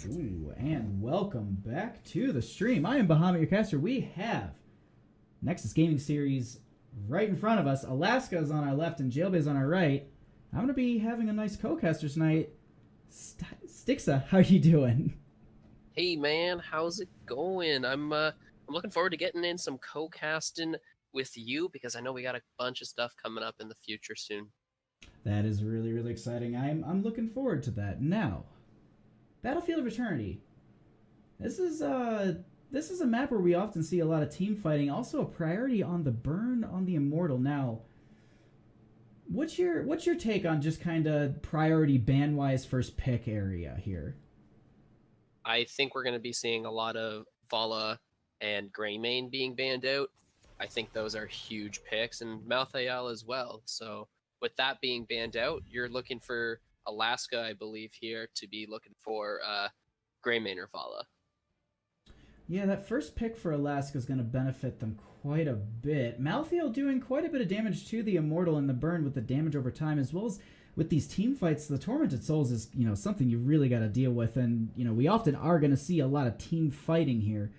Ooh, and welcome back to the stream. I am Bahamut, your caster. We have Nexus Gaming Series right in front of us. Alaska is on our left and Jailbait is on our right. I'm going to be having a nice co-casters night. Stixa, how you doing? Hey man, how's it going? I'm looking forward to getting in some co-casting with you because I know we got a bunch of stuff coming up in the future soon. That is really, really exciting. I'm looking forward to that. Now, Battlefield of Eternity. This is a map where we often see a lot of team fighting. Also a priority on the burn on the Immortal. Now, what's your take on just kind of priority ban-wise first pick area here? I think we're going to be seeing a lot of Vala and Greymane being banned out. I think those are huge picks, and Malthael as well. So with that being banned out, you're looking for Alaska, I believe, here to be looking for Greymane or Vala. Yeah, that first pick for Alaska is going to benefit them quite a bit. Malthael doing quite a bit of damage to the Immortal in the burn with the damage over time, as well as with these team fights. The Tormented Souls is, something you really got to deal with, and, we often are going to see a lot of team fighting here.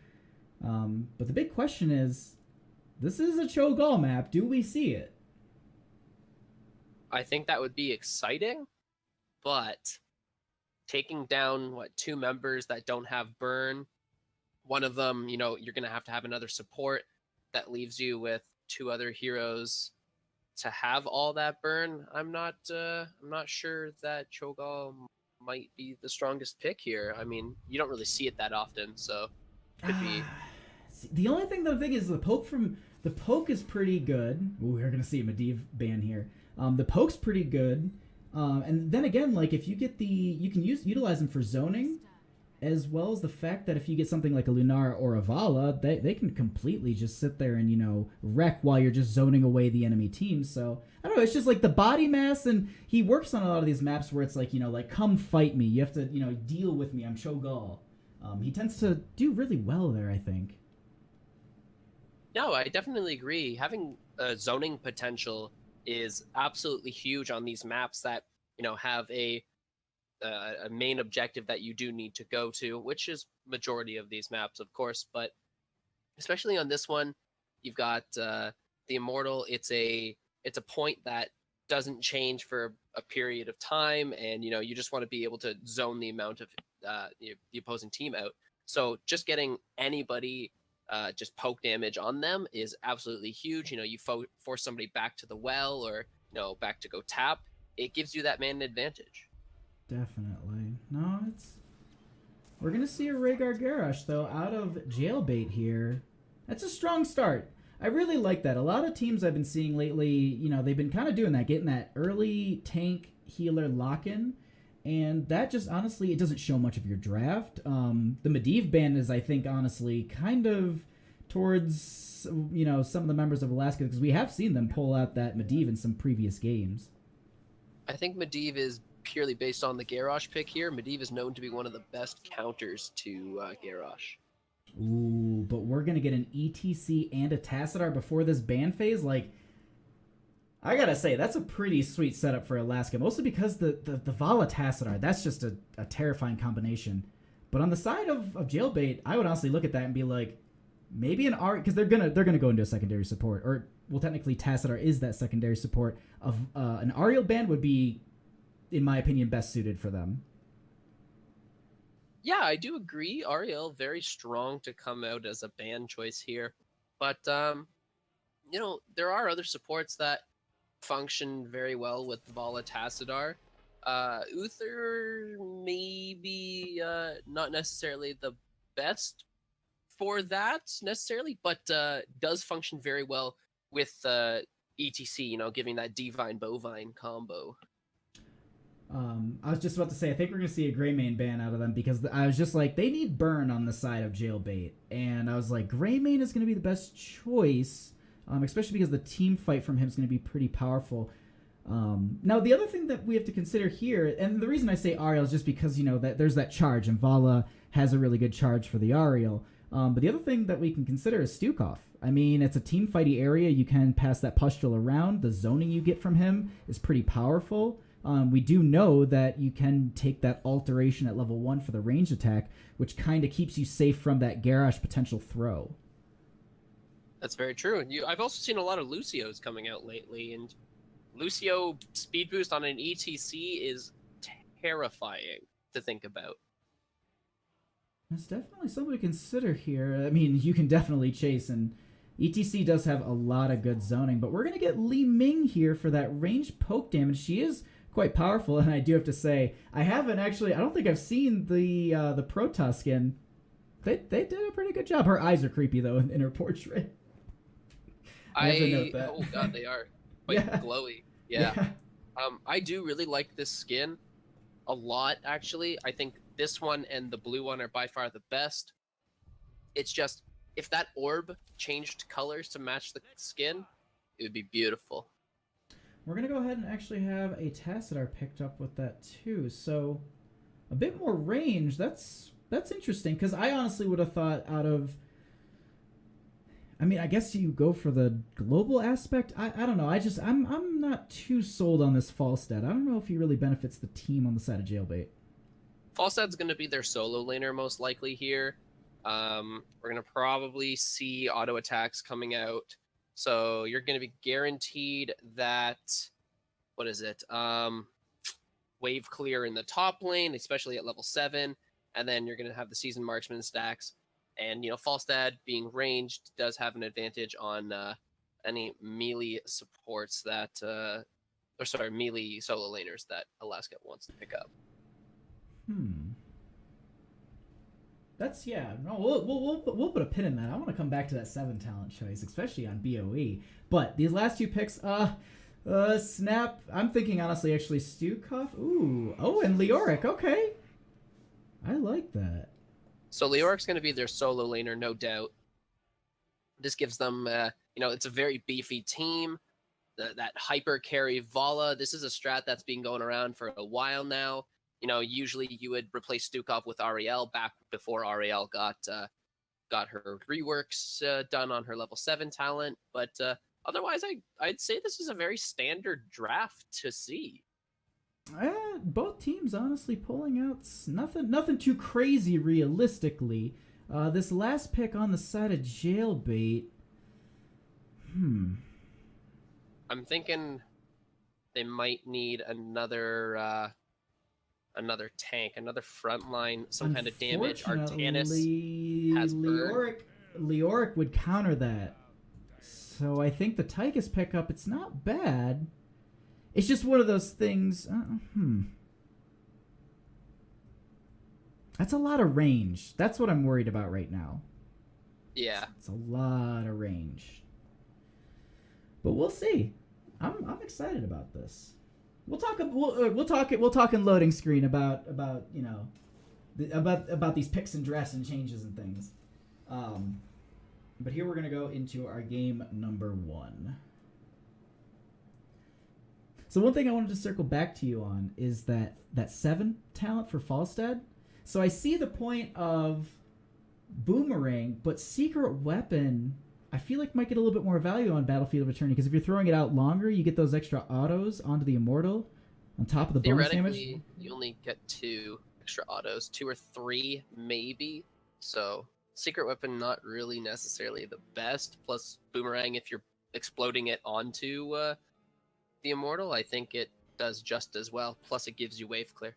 But the big question is, this is a Cho'Gall map. Do we see it? I think that would be exciting, but taking down, two members that don't have burn, one of them, you're going to have another support. That leaves you with two other heroes to have all that burn. I'm not sure that Cho'Gall might be the strongest pick here. I mean, you don't really see it that often, so could be. The only thing is the poke is pretty good. Ooh, we're gonna see a Medivh ban here. The poke's pretty good, and then again, if you get you can utilize them for zoning, as well as the fact that if you get something like a Lunara or a Vala, they can completely just sit there and, wreck while you're just zoning away the enemy team. So, I don't know, it's just the body mass, and he works on a lot of these maps where it's come fight me. You have to, deal with me. I'm Cho'Gall. He tends to do really well there, I think. No, I definitely agree. Having zoning potential is absolutely huge on these maps that, have a main objective that you do need to go to, which is majority of these maps, of course, but especially on this one, you've got the Immortal. It's a point that doesn't change for a period of time, and you just want to be able to zone the amount of the opposing team out. So just getting anybody just poke damage on them is absolutely huge. You force somebody back to the well, or back to go tap. It gives you that man advantage. Definitely. No, we're gonna see a Rhaegar Garrosh though out of Jailbait here. That's a strong start. I really like that. A lot of teams I've been seeing lately, they've been kind of doing that, getting that early tank healer lock-in, and that just honestly, it doesn't show much of your draft. The Medivh ban is, I think, honestly, kind of towards some of the members of Alaska, because we have seen them pull out that Medivh in some previous games. I think Medivh is purely based on the Garrosh pick here. Medivh is known to be one of the best counters to Garrosh. Ooh, but we're going to get an ETC and a Tassadar before this ban phase? I gotta say, that's a pretty sweet setup for Alaska, mostly because the Vala Tassadar, that's just a terrifying combination. But on the side of Jailbait, I would honestly look at that and be like, maybe an Ari, because they're gonna go into a secondary support, or, well, technically Tassadar is that secondary support. Of an Ariel ban would be, in my opinion, best suited for them. Yeah, I do agree. Ariel, very strong to come out as a ban choice here. But, there are other supports that function very well with Vala Tassadar. Uther maybe not necessarily the best for that necessarily, but does function very well with ETC, giving that Divine Bovine combo. I was just about to say, I think we're going to see a Greymane ban out of them, because I was just like, they need burn on the side of Jailbait. And I was like, Greymane is going to be the best choice, especially because the team fight from him is going to be pretty powerful. Now, the other thing that we have to consider here, and the reason I say Ariel is just because, that there's that charge, and Vala has a really good charge for the Ariel. But the other thing that we can consider is Stukov. I mean, it's a team fighty area. You can pass that pustule around. The zoning you get from him is pretty powerful. We do know that you can take that alteration at level 1 for the ranged attack, which kind of keeps you safe from that Garrosh potential throw. That's very true. And I've also seen a lot of Lucios coming out lately, and Lucio speed boost on an ETC is terrifying to think about. That's definitely something to consider here. I mean, you can definitely chase, and ETC does have a lot of good zoning, but we're going to get Li Ming here for that ranged poke damage. She is quite powerful, and I do have to say, I don't think I've seen the Protoss skin. They did a pretty good job. Her eyes are creepy, though, in her portrait. I have to note that. Oh god, they are quite glowy. Yeah. I do really like this skin a lot, actually. I think this one and the blue one are by far the best. It's just, if that orb changed colors to match the skin, it would be beautiful. We're going to go ahead and actually have a Tassadar picked up with that too. So a bit more range. That's interesting, because I honestly would have thought out of... I mean, I guess you go for the global aspect. I don't know. I'm not too sold on this Falstad. I don't know if he really benefits the team on the side of Jailbait. Falstad's going to be their solo laner most likely here. We're going to probably see auto attacks coming out. So you're going to be guaranteed that, what is it? Wave clear in the top lane, especially at level 7. And then you're going to have the seasoned marksman stacks. And, Falstad being ranged does have an advantage on any melee supports that, melee solo laners that Alaska wants to pick up. That's, yeah. No, we'll put a pin in that. I want to come back to that 7 talent choice, especially on BOE. But these last 2 picks, Snap. I'm thinking honestly, actually, Stukov. Ooh, oh, and Leoric. Okay, I like that. So Leoric's going to be their solo laner, no doubt. This gives them, it's a very beefy team. That hyper carry Vala. This is a strat that's been going around for a while now. Usually you would replace Stukov with Ariel back before Ariel got her reworks done on her level 7 talent. But otherwise, I'd say this is a very standard draft to see. Both teams honestly pulling out nothing too crazy realistically. This last pick on the side of Jailbait. I'm thinking they might need another tank, another frontline, some kind of damage. Artanis has burn. Leoric would counter that. So I think the Tychus pickup, it's not bad. It's just one of those things. That's a lot of range. That's what I'm worried about right now. Yeah, it's a lot of range. But we'll see. I'm excited about this. We'll talk in loading screen about these picks and drafts and changes and things. But here we're gonna go into our game number 1. So one thing I wanted to circle back to you on is that 7 talent for Falstad. So I see the point of Boomerang, but Secret Weapon, I feel like might get a little bit more value on Battlefield of Eternity, because if you're throwing it out longer, you get those extra autos onto the Immortal on top of the bonus damage. You only get 2 extra autos, 2 or 3 maybe. So Secret Weapon not really necessarily the best. Plus Boomerang, if you're exploding it onto the Immortal, I think it does just as well. Plus, it gives you wave clear.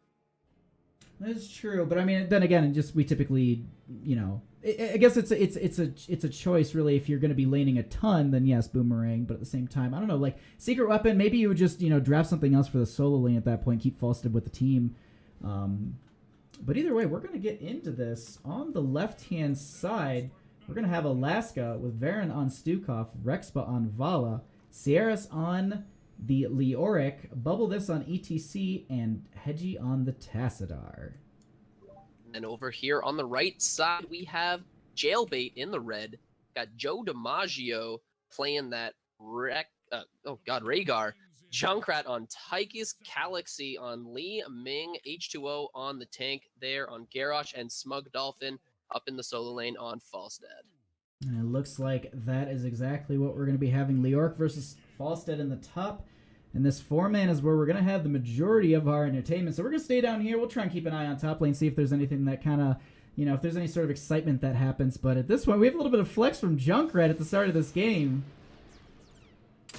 That's true, but I mean, then again, we typically, I guess it's a choice really. If you're going to be laning a ton, then yes, Boomerang. But at the same time, I don't know, like Secret Weapon, maybe you would just draft something else for the solo lane at that point, keep Falstad with the team. But either way, we're going to get into this. On the left-hand side, we're going to have Alaska with Varen on Stukov, Rexpa on Vala, Sierras on the Leoric, Bubble This on ETC, and Hedgie on the Tassadar. And over here on the right side, we have Jailbait in the red. Got Joe DiMaggio playing that Rhaegar. Junkrat on Tychus, Galaxy on Li Ming, H2O on the tank there on Garrosh, and Smug Dolphin up in the solo lane on Falstad. And it looks like that is exactly what we're going to be having. Leoric versus Falstad in the top, And this 4-man is where we're going to have the majority of our entertainment. So we're going to stay down here. We'll try and keep an eye on top lane, see if there's anything that kind of, if there's any sort of excitement that happens. But at this point, we have a little bit of flex from Junkrat at the start of this game.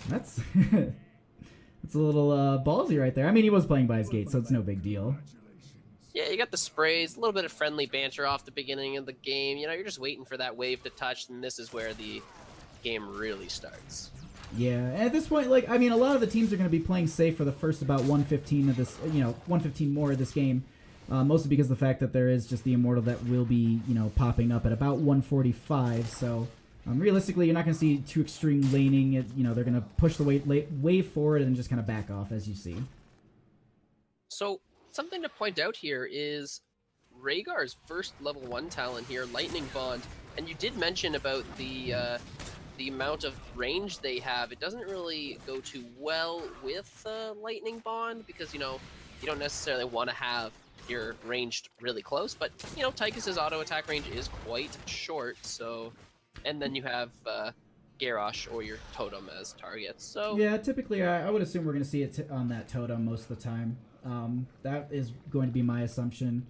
That's that's a little ballsy right there. I mean, he was playing by his gate, so it's no big deal. Yeah, you got the sprays, a little bit of friendly banter off the beginning of the game. You're just waiting for that wave to touch, and this is where the game really starts. Yeah, and at this point, a lot of the teams are going to be playing safe for the first about 115 of this, 115 more of this game, mostly because of the fact that there is just the Immortal that will be, popping up at about 145. So realistically, you're not going to see too extreme laning. They're going to push the wave forward and just kind of back off, as you see. So something to point out here is Rhaegar's first level 1 talent here, Lightning Bond, and you did mention about the amount of range they have. It doesn't really go too well with Lightning Bond because, you don't necessarily want to have your ranged really close, but, Tychus's auto attack range is quite short, so... And then you have Garrosh or your Totem as targets, so... Yeah, typically I would assume we're going to see it on that Totem most of the time. That is going to be my assumption,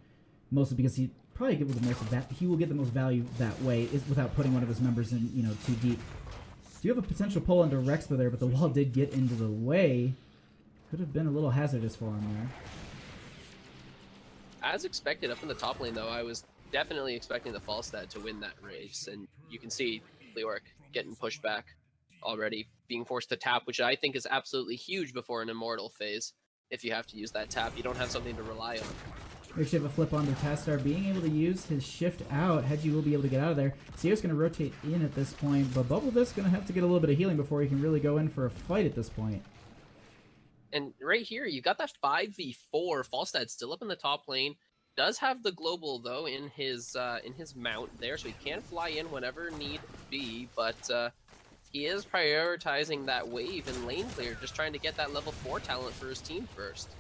mostly because he probably get the most of that. He will get the most value that way, without putting one of his members in, too deep. Do you have a potential pull into Rexpa there, but the wall did get into the way. Could have been a little hazardous for him there. As expected, up in the top lane, though, I was definitely expecting the Falstad to win that race, and you can see Leoric getting pushed back already, being forced to tap, which I think is absolutely huge before an Immortal phase. If you have to use that tap, you don't have something to rely on. We actually have a flip onto Tastar being able to use his shift out. Hedgie will be able to get out of there. Sierra's going to rotate in at this point, but Bubble Disc's going to have to get a little bit of healing before he can really go in for a fight at this point. And right here, you got that 5v4. Falstad still up in the top lane. Does have the global, though, in his mount there, so he can fly in whenever need be, but he is prioritizing that wave and lane clear, just trying to get that level 4 talent for his team first.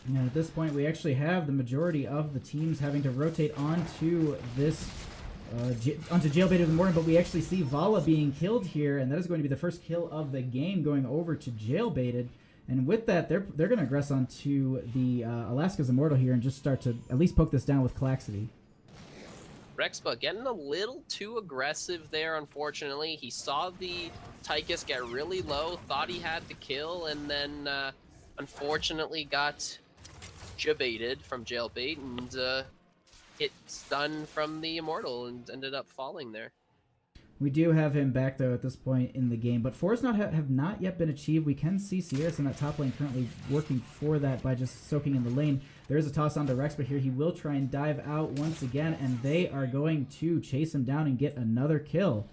And at this point, we actually have the majority of the teams having to rotate onto this, onto Jailbait of the Morning, but we actually see Vala being killed here, and that is going to be the first kill of the game going over to Jailbaited. And with that, they're going to aggress onto the Alaska's Immortal here and just start to at least poke this down with Calaxity. Rexpa getting a little too aggressive there, unfortunately. He saw the Tychus get really low, thought he had the kill, and then unfortunately got jabaited from Jailbait and hit stun from the Immortal and ended up falling there. We do have him back, though, at this point in the game, but fours have not yet been achieved. We can see Sierras in that top lane currently working for that by just soaking in the lane. There is a toss on to Rex, but here he will try and dive out once again, and they are going to chase him down and get another kill.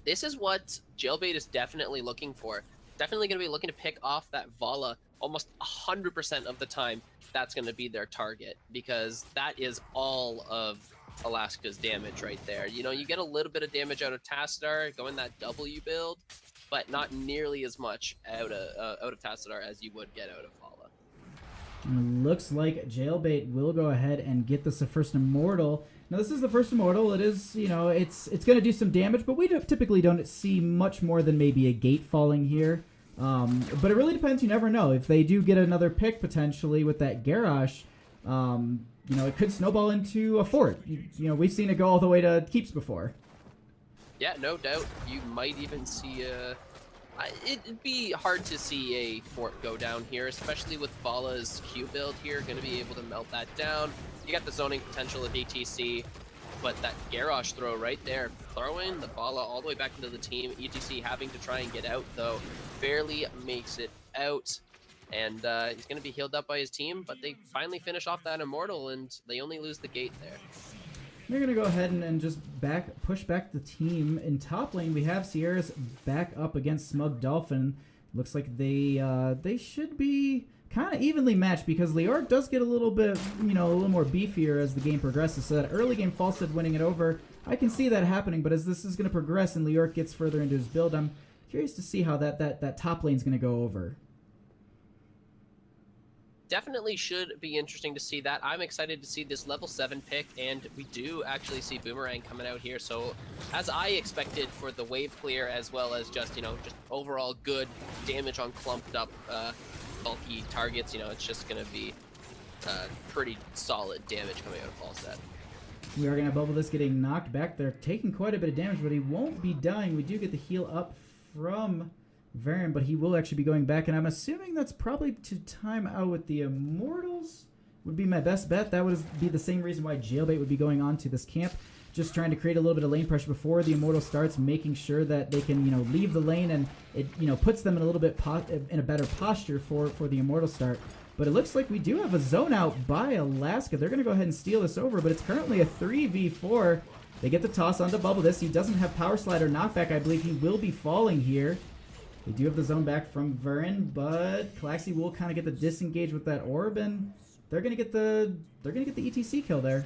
This is what Jailbait is definitely looking for. Definitely going to be looking to pick off that Vala almost 100% of the time. That's going to be their target, because that is all of Alaska's damage right there. You get a little bit of damage out of Tastar going that W build, but not nearly as much out of Tastar as you would get out of Vala. And it looks like Jailbait will go ahead and get this first Immortal. Now this is the first Immortal. It is, it's going to do some damage, but we typically don't see much more than maybe a gate falling here. But it really depends. You never know. If they do get another pick potentially with that Garrosh, it could snowball into a fort. We've seen it go all the way to keeps before. Yeah, no doubt. You might even see it'd be hard to see a fort go down here, especially with Vala's Q build here, going to be able to melt that down. You got the zoning potential of ETC, but that Garrosh throw right there, throwing the Vala all the way back into the team. ETC having to try and get out, though, barely makes it out. And he's going to be healed up by his team, but they finally finish off that Immortal, and they only lose the gate there. They're going to go ahead and just push back the team. In top lane, we have Sierras back up against Smug Dolphin. Looks like they should be kind of evenly matched, because Leoric does get a little bit, a little more beefier as the game progresses. So that early game Falstad winning it over, I can see that happening, but as this is going to progress and Leoric gets further into his build, I'm curious to see how that top lane's going to go over. definitely should be interesting to see that. I'm excited to see this level 7 pick, and we do actually see Boomerang coming out here. So as I expected for the wave clear, as well as just, just overall good damage on clumped up bulky targets, it's just going to be pretty solid damage coming out of Falstad. We are going to bubble this getting knocked back. They're taking quite a bit of damage, but he won't be dying. We do get the heal up from Varen, but he will actually be going back, and I'm assuming that's probably to time out with the Immortals would be my best bet. That would be the same reason why Jailbait would be going on to this camp, just trying to create a little bit of lane pressure before the Immortal starts, making sure that they can, leave the lane, and it, puts them in a little bit in a better posture for the Immortal start. But it looks like we do have a zone out by Alaska. They're going to go ahead and steal this over, but it's currently a 3v4. They get the toss onto Bubble this. He doesn't have Power Slide or Knockback. I believe he will be falling here. They do have the zone back from Varen, but Calaxy will kind of get the disengage with that orb, and they're going to get the ETC kill there.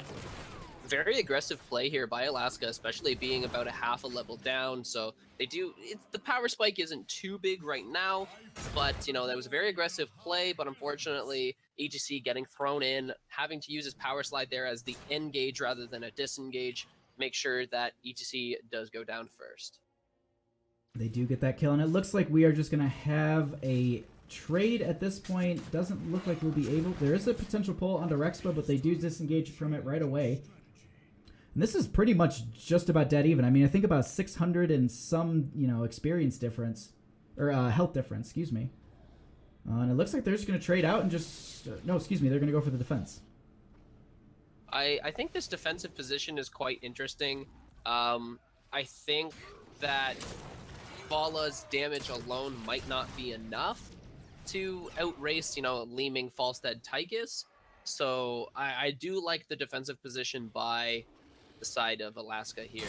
Very aggressive play here by Alaska, especially being about a half a level down. So they do, the power spike isn't too big right now, but that was a very aggressive play. But unfortunately, ETC getting thrown in, having to use his power slide there as the engage rather than a disengage, make sure that ETC does go down first. They do get that kill, and it looks like we are just going to have a trade at this point. Doesn't look like we'll be able. There is a potential pull onto Rexpa, but they do disengage from it right away. And this is pretty much just about dead even. I mean, I think about 600 and some, experience difference, or health difference, excuse me. And it looks like they're just going to trade out and just, no, excuse me, they're going to go for the defense. I think this defensive position is quite interesting. I think that Vala's damage alone might not be enough to outrace, Li Ming, Falstad, Tychus. So I do like the defensive position by the side of Alaska here.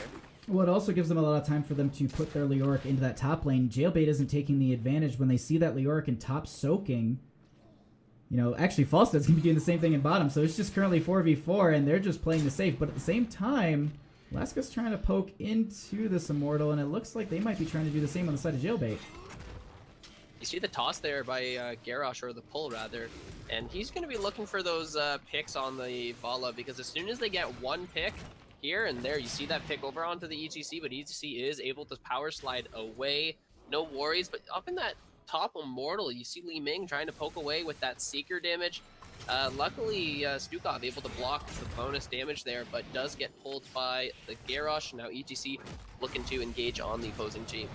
Well, it also gives them a lot of time for them to put their Leoric into that top lane. Jailbait isn't taking the advantage when they see that Leoric in top soaking. Actually, Falstad's going to be doing the same thing in bottom, so it's just currently 4v4, and they're just playing the safe. But at the same time, Alaska's trying to poke into this Immortal, and it looks like they might be trying to do the same on the side of Jailbait. You see the toss there by Garrosh, or the pull rather, and he's going to be looking for those picks on the Vala, because as soon as they get one pick here and there, you see that pick over onto the ETC, but ETC is able to power slide away. No worries, but up in that top Immortal, you see Li Ming trying to poke away with that Seeker damage. Luckily, Stukov able to block the bonus damage there, but does get pulled by the Garrosh. Now ETC looking to engage on the opposing team.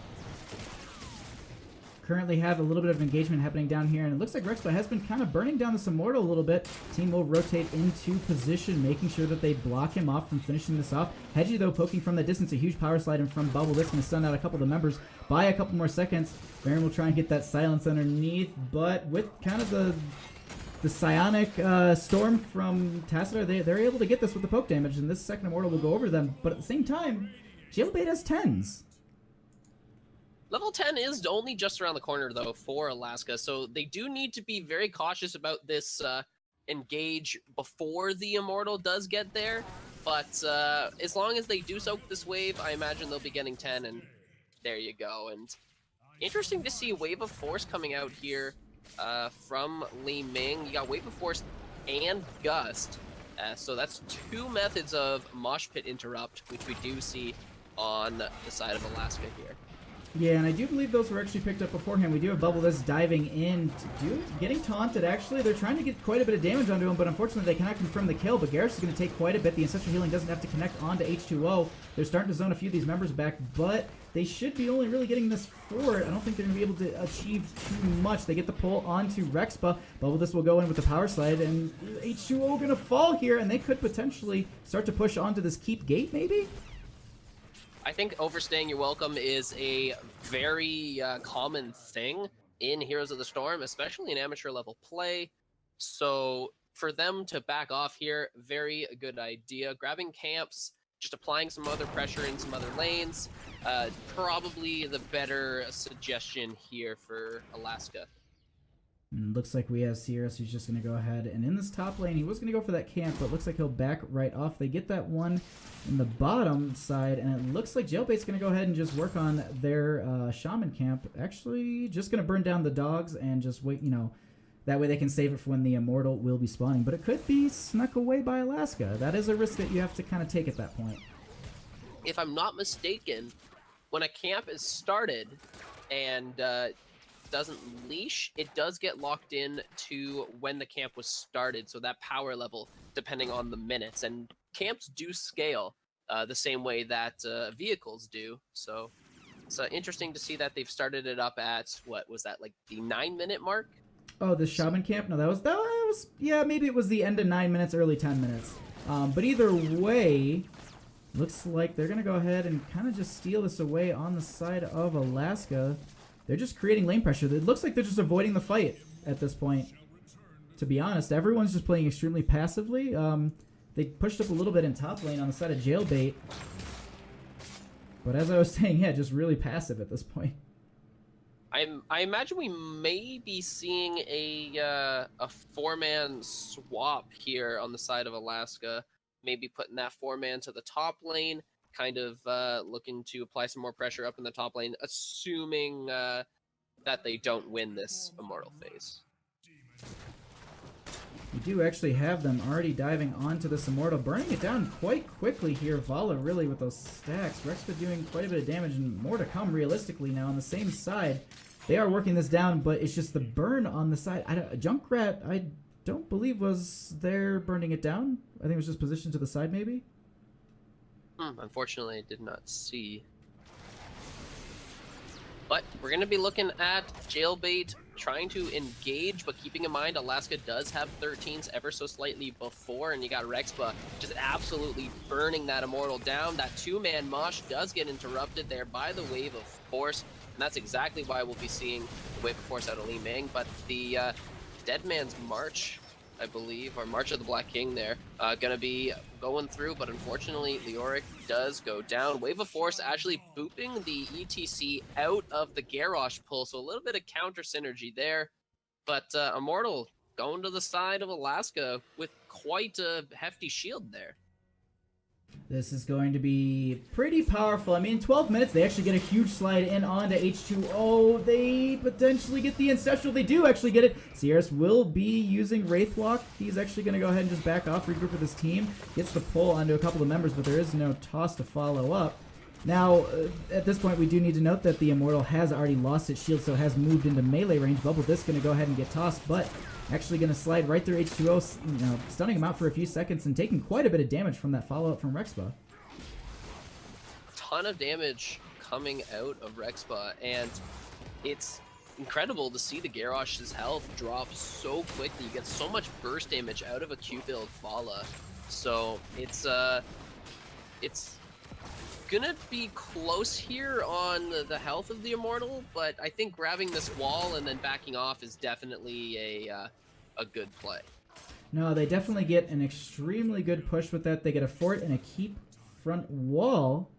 Currently have a little bit of engagement happening down here, and it looks like Rexpa has been kind of burning down this Immortal a little bit. Team will rotate into position, making sure that they block him off from finishing this off. Hedgie, though, poking from the distance, a huge power slide in from Bubble. This is going to stun out a couple of the members by a couple more seconds. Baron will try and get that silence underneath, but with kind of the psionic storm from Tassadar, they're able to get this with the poke damage, and this second Immortal will go over them. But at the same time, Jailbait has 10s. Level 10 is only just around the corner, though, for Alaska, so they do need to be very cautious about this engage before the Immortal does get there. But as long as they do soak this wave, I imagine they'll be getting 10, and there you go. And interesting to see Wave of Force coming out here from Li Ming. You got Wave of Force and Gust, so that's two methods of Mosh Pit Interrupt, which we do see on the side of Alaska here. Yeah, and I do believe those were actually picked up beforehand. We do have Bubble this diving in, getting taunted, actually. They're trying to get quite a bit of damage onto him, but unfortunately they cannot confirm the kill. But Garrus is going to take quite a bit. The Ancestral Healing doesn't have to connect onto H2O. They're starting to zone a few of these members back, but they should be only really getting this forward. I don't think they're going to be able to achieve too much. They get the pull onto Rexpa. Bubble this will go in with the power slide, and H2O going to fall here, and they could potentially start to push onto this keep gate, maybe? I think overstaying your welcome is a very common thing in Heroes of the Storm, especially in amateur level play. So for them to back off here, very good idea. Grabbing camps, just applying some other pressure in some other lanes, probably the better suggestion here for Alaska. Looks like we have Sierras who's just going to go ahead, and in this top lane, he was going to go for that camp, but looks like he'll back right off. They get that one in the bottom side, and it looks like Jailbait's going to go ahead and just work on their Shaman camp. Actually, just going to burn down the dogs and just wait, That way they can save it for when the Immortal will be spawning. But it could be snuck away by Alaska. That is a risk that you have to kind of take at that point. If I'm not mistaken, when a camp is started and doesn't leash, it does get locked in to when the camp was started. So that power level, depending on the minutes. And camps do scale the same way that vehicles do. So it's interesting to see that they've started it up at, what was that, like the 9-minute mark? Oh, the Shaman camp? No, that was yeah, maybe it was the end of 9 minutes, early 10 minutes. But either way, looks like they're going to go ahead and kind of just steal this away on the side of Alaska. They're just creating lane pressure. It looks like they're just avoiding the fight at this point. To be honest, everyone's just playing extremely passively. They pushed up a little bit in top lane on the side of Jailbait. But as I was saying, yeah, just really passive at this point. I imagine we may be seeing a 4-man swap here on the side of Alaska. Maybe putting that 4-man to the top lane, kind of looking to apply some more pressure up in the top lane, assuming that they don't win this Immortal phase. You do actually have them already diving onto this Immortal, burning it down quite quickly here. Vala really with those stacks. Rexpa doing quite a bit of damage, and more to come realistically now on the same side. They are working this down, but it's just the burn on the side. Junkrat, I don't believe was there burning it down. I think it was just positioned to the side maybe. Unfortunately, I did not see. But we're going to be looking at Jailbait trying to engage, but keeping in mind Alaska does have 13s ever so slightly before, and you got Rexpa just absolutely burning that Immortal down. That 2-man mosh does get interrupted there by the Wave of Force, and that's exactly why we'll be seeing the Wave of Force out of Li Ming. But the Dead Man's March, I believe, or March of the Black King there, gonna be going through, but unfortunately Leoric does go down. Wave of Force actually booping the ETC out of the Garrosh pull, so a little bit of counter synergy there. But Immortal going to the side of Alaska with quite a hefty shield there. This is going to be pretty powerful. I mean, 12 minutes, they actually get a huge slide in onto H2O. They potentially get the Ancestral. They do actually get it. Sierras will be using Wraithwalk. He's actually going to go ahead and just back off, regroup with his team. Gets the pull onto a couple of members, but there is no toss to follow up. Now, at this point, we do need to note that the Immortal has already lost its shield, so it has moved into melee range. Bubble Disc going to go ahead and get tossed, but actually going to slide right through H2O, you know, stunning him out for a few seconds and taking quite a bit of damage from that follow-up from Rexpa. Ton of damage coming out of Rexpa, and it's incredible to see the Garrosh's health drop so quickly. You get so much burst damage out of a Q-build Vala. So it's gonna be close here on the health of the Immortal, but I think grabbing this wall and then backing off is definitely a good play. No, they definitely get an extremely good push with that. They get a fort and a keep front wall.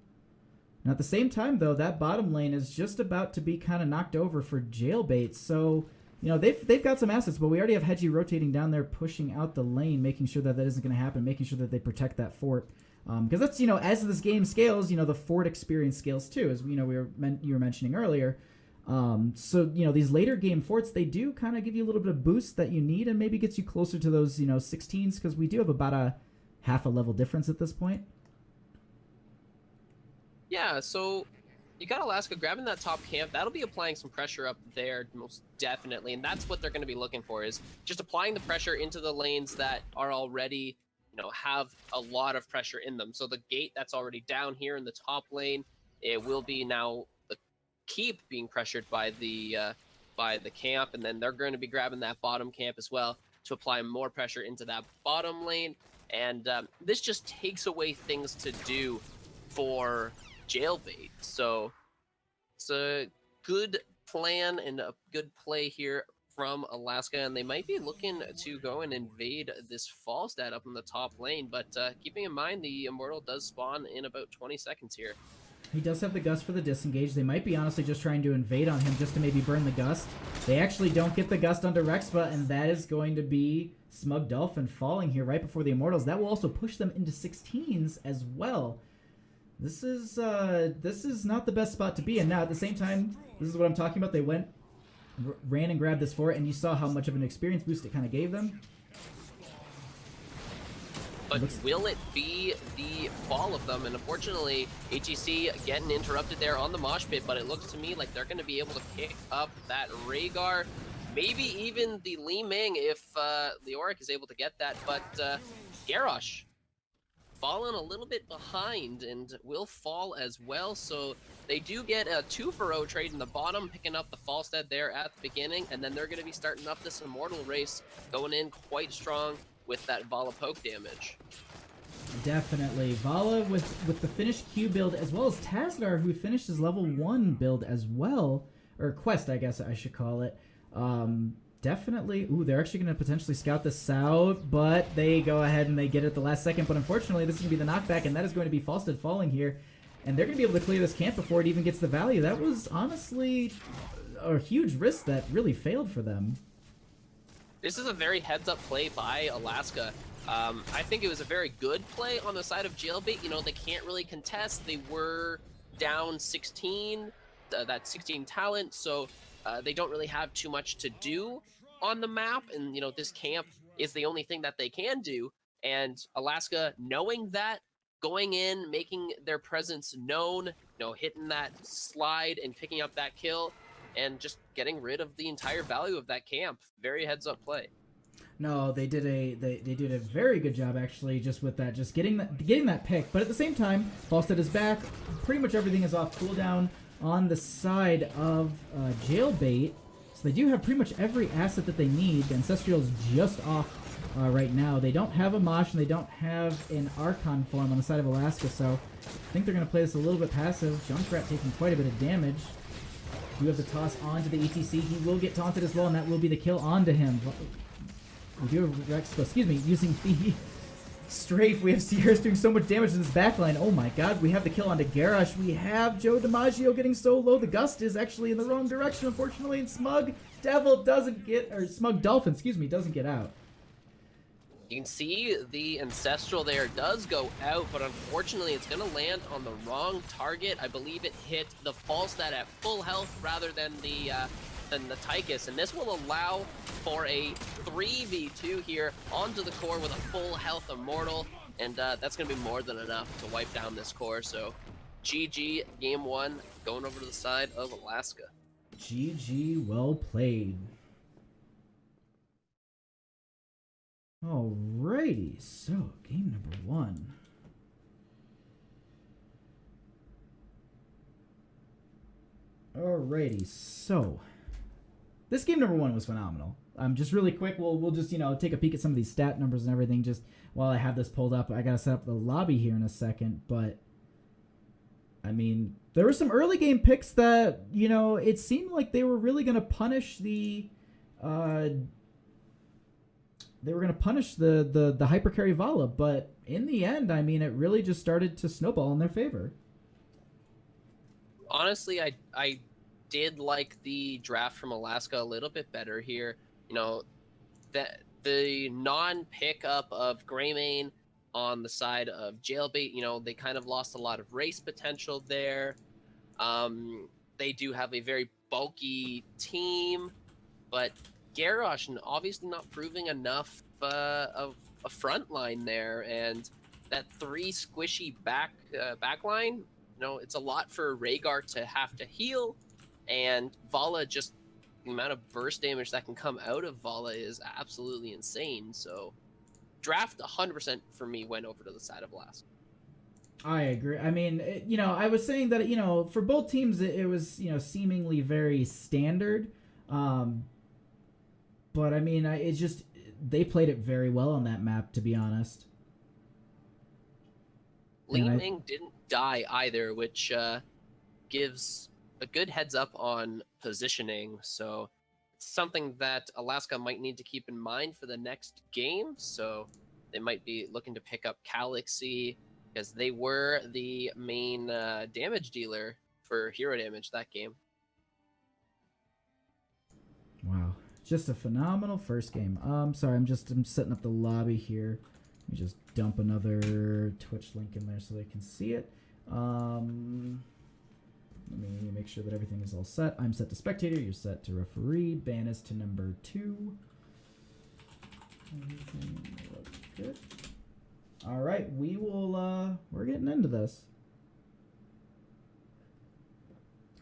Now at the same time though, that bottom lane is just about to be kind of knocked over for Jailbait. So, you know, they've got some assets, but we already have Hedgie rotating down there, pushing out the lane, making sure that isn't going to happen, making sure that they protect that fort. Because that's, you know, as this game scales, you know, the fort experience scales too, as you know you were mentioning earlier. So, you know, these later game forts, they do kind of give you a little bit of boost that you need and maybe gets you closer to those, you know, 16s, because we do have about a half a level difference at this point. Yeah, so you got Alaska grabbing that top camp. That'll be applying some pressure up there, most definitely, and that's what they're going to be looking for, is just applying the pressure into the lanes that are already, you know, have a lot of pressure in them. So the gate that's already down here in the top lane, it will be now the keep being pressured by the camp, and then they're going to be grabbing that bottom camp as well to apply more pressure into that bottom lane. And this just takes away things to do for Jailbait. So it's a good plan and a good play here from Alaska, and they might be looking to go and invade this Falstad up in the top lane, but keeping in mind the Immortal does spawn in about 20 seconds here. He does have the Gust for the disengage. They might be honestly just trying to invade on him just to maybe burn the Gust. They actually don't get the Gust onto Rexpa, and that is going to be Smug Dolphin falling here right before the Immortals. That will also push them into 16s as well. This is not the best spot to be in. Now, at the same time, this is what I'm talking about. They went ran and grabbed this fort, and you saw how much of an experience boost it kind of gave them. But will it be the fall of them? And unfortunately, HEC getting interrupted there on the mosh pit, but it looks to me like they're going to be able to pick up that Rhaegar, maybe even the Li Ming if Leoric is able to get that. But Garrosh fallen a little bit behind and will fall as well. So they do get a 2-for-0 trade in the bottom, picking up the Falstead there at the beginning, and then they're going to be starting up this Immortal race, going in quite strong with that Vala poke damage. Definitely. Vala with the finished Q build, as well as Tazdar, who finished his level 1 build as well. Or quest, I guess I should call it. Definitely. Ooh, they're actually going to potentially scout this out, but they go ahead and they get it at the last second. But unfortunately, this is going to be the knockback, and that is going to be Falstead falling here. And they're going to be able to clear this camp before it even gets the value. That was honestly a huge risk that really failed for them. This is a very heads-up play by Alaska. I think it was a very good play on the side of Jailbait. You know, they can't really contest. They were down 16, that 16 talent, so they don't really have too much to do on the map. And, you know, this camp is the only thing that they can do. And Alaska, knowing that, going in, making their presence known, you know, hitting that slide and picking up that kill, and just getting rid of the entire value of that camp. Very heads-up play. No, they did a very good job actually, just with that, just getting that pick. But at the same time, Falstead is back. Pretty much everything is off cooldown on the side of Jailbait. So they do have pretty much every asset that they need. The Ancestral is just off right now. They don't have a Mosh and they don't have an Archon form on the side of Alaska. So I think they're going to play this a little bit passive. Junkrat taking quite a bit of damage. Do have the toss onto the ETC. He will get taunted as well, and that will be the kill onto him. We do have Rex, excuse me, using the strafe. We have Sierra's doing so much damage in this backline. Oh my god, we have the kill onto Garrosh. We have Joe DiMaggio getting so low. The gust is actually in the wrong direction, unfortunately, and Smug Devil doesn't get, or Smug Dolphin, excuse me, doesn't get out. You can see the Ancestral there does go out, but unfortunately it's going to land on the wrong target. I believe it hit the Falstad at full health rather than the Tychus, and this will allow for a 3v2 here onto the core with a full health Immortal, and that's going to be more than enough to wipe down this core. So GG, game 1, going over to the side of Alaska. GG, well played. Alrighty, so game number 1. Alrighty, so this game number 1 was phenomenal. Just really quick, we'll just, you know, take a peek at some of these stat numbers and everything just while I have this pulled up. I gotta set up the lobby here in a second, but I mean, there were some early game picks that, you know, it seemed like they were really gonna punish the the hypercarry Vala, but in the end, I mean, it really just started to snowball in their favor. Honestly, I did like the draft from Alaska a little bit better here. You know, that the non-pickup of Greymane on the side of Jailbait, you know, they kind of lost a lot of race potential there. They do have a very bulky team, but Garrosh obviously not proving enough of a front line there, and that 3 squishy backline, you know, it's a lot for Rhaegar to have to heal, and Vala, just the amount of burst damage that can come out of Vala is absolutely insane. So draft 100% for me went over to the side of Alaska. I agree. I mean, you know, I was saying that, you know, for both teams it was, you know, seemingly very standard. But I mean, it just, they played it very well on that map, to be honest. Li Ming didn't die either, which gives a good heads up on positioning. So it's something that Alaska might need to keep in mind for the next game. So they might be looking to pick up Calaxy, because they were the main damage dealer for hero damage that game. Wow. Just a phenomenal first game. Sorry, I'm setting up the lobby here. Let me just dump another Twitch link in there so they can see it. Let me make sure that everything is all set. I'm set to spectator. You're set to referee. Ban is to number 2. Everything looks good. All right, we will. We're getting into this.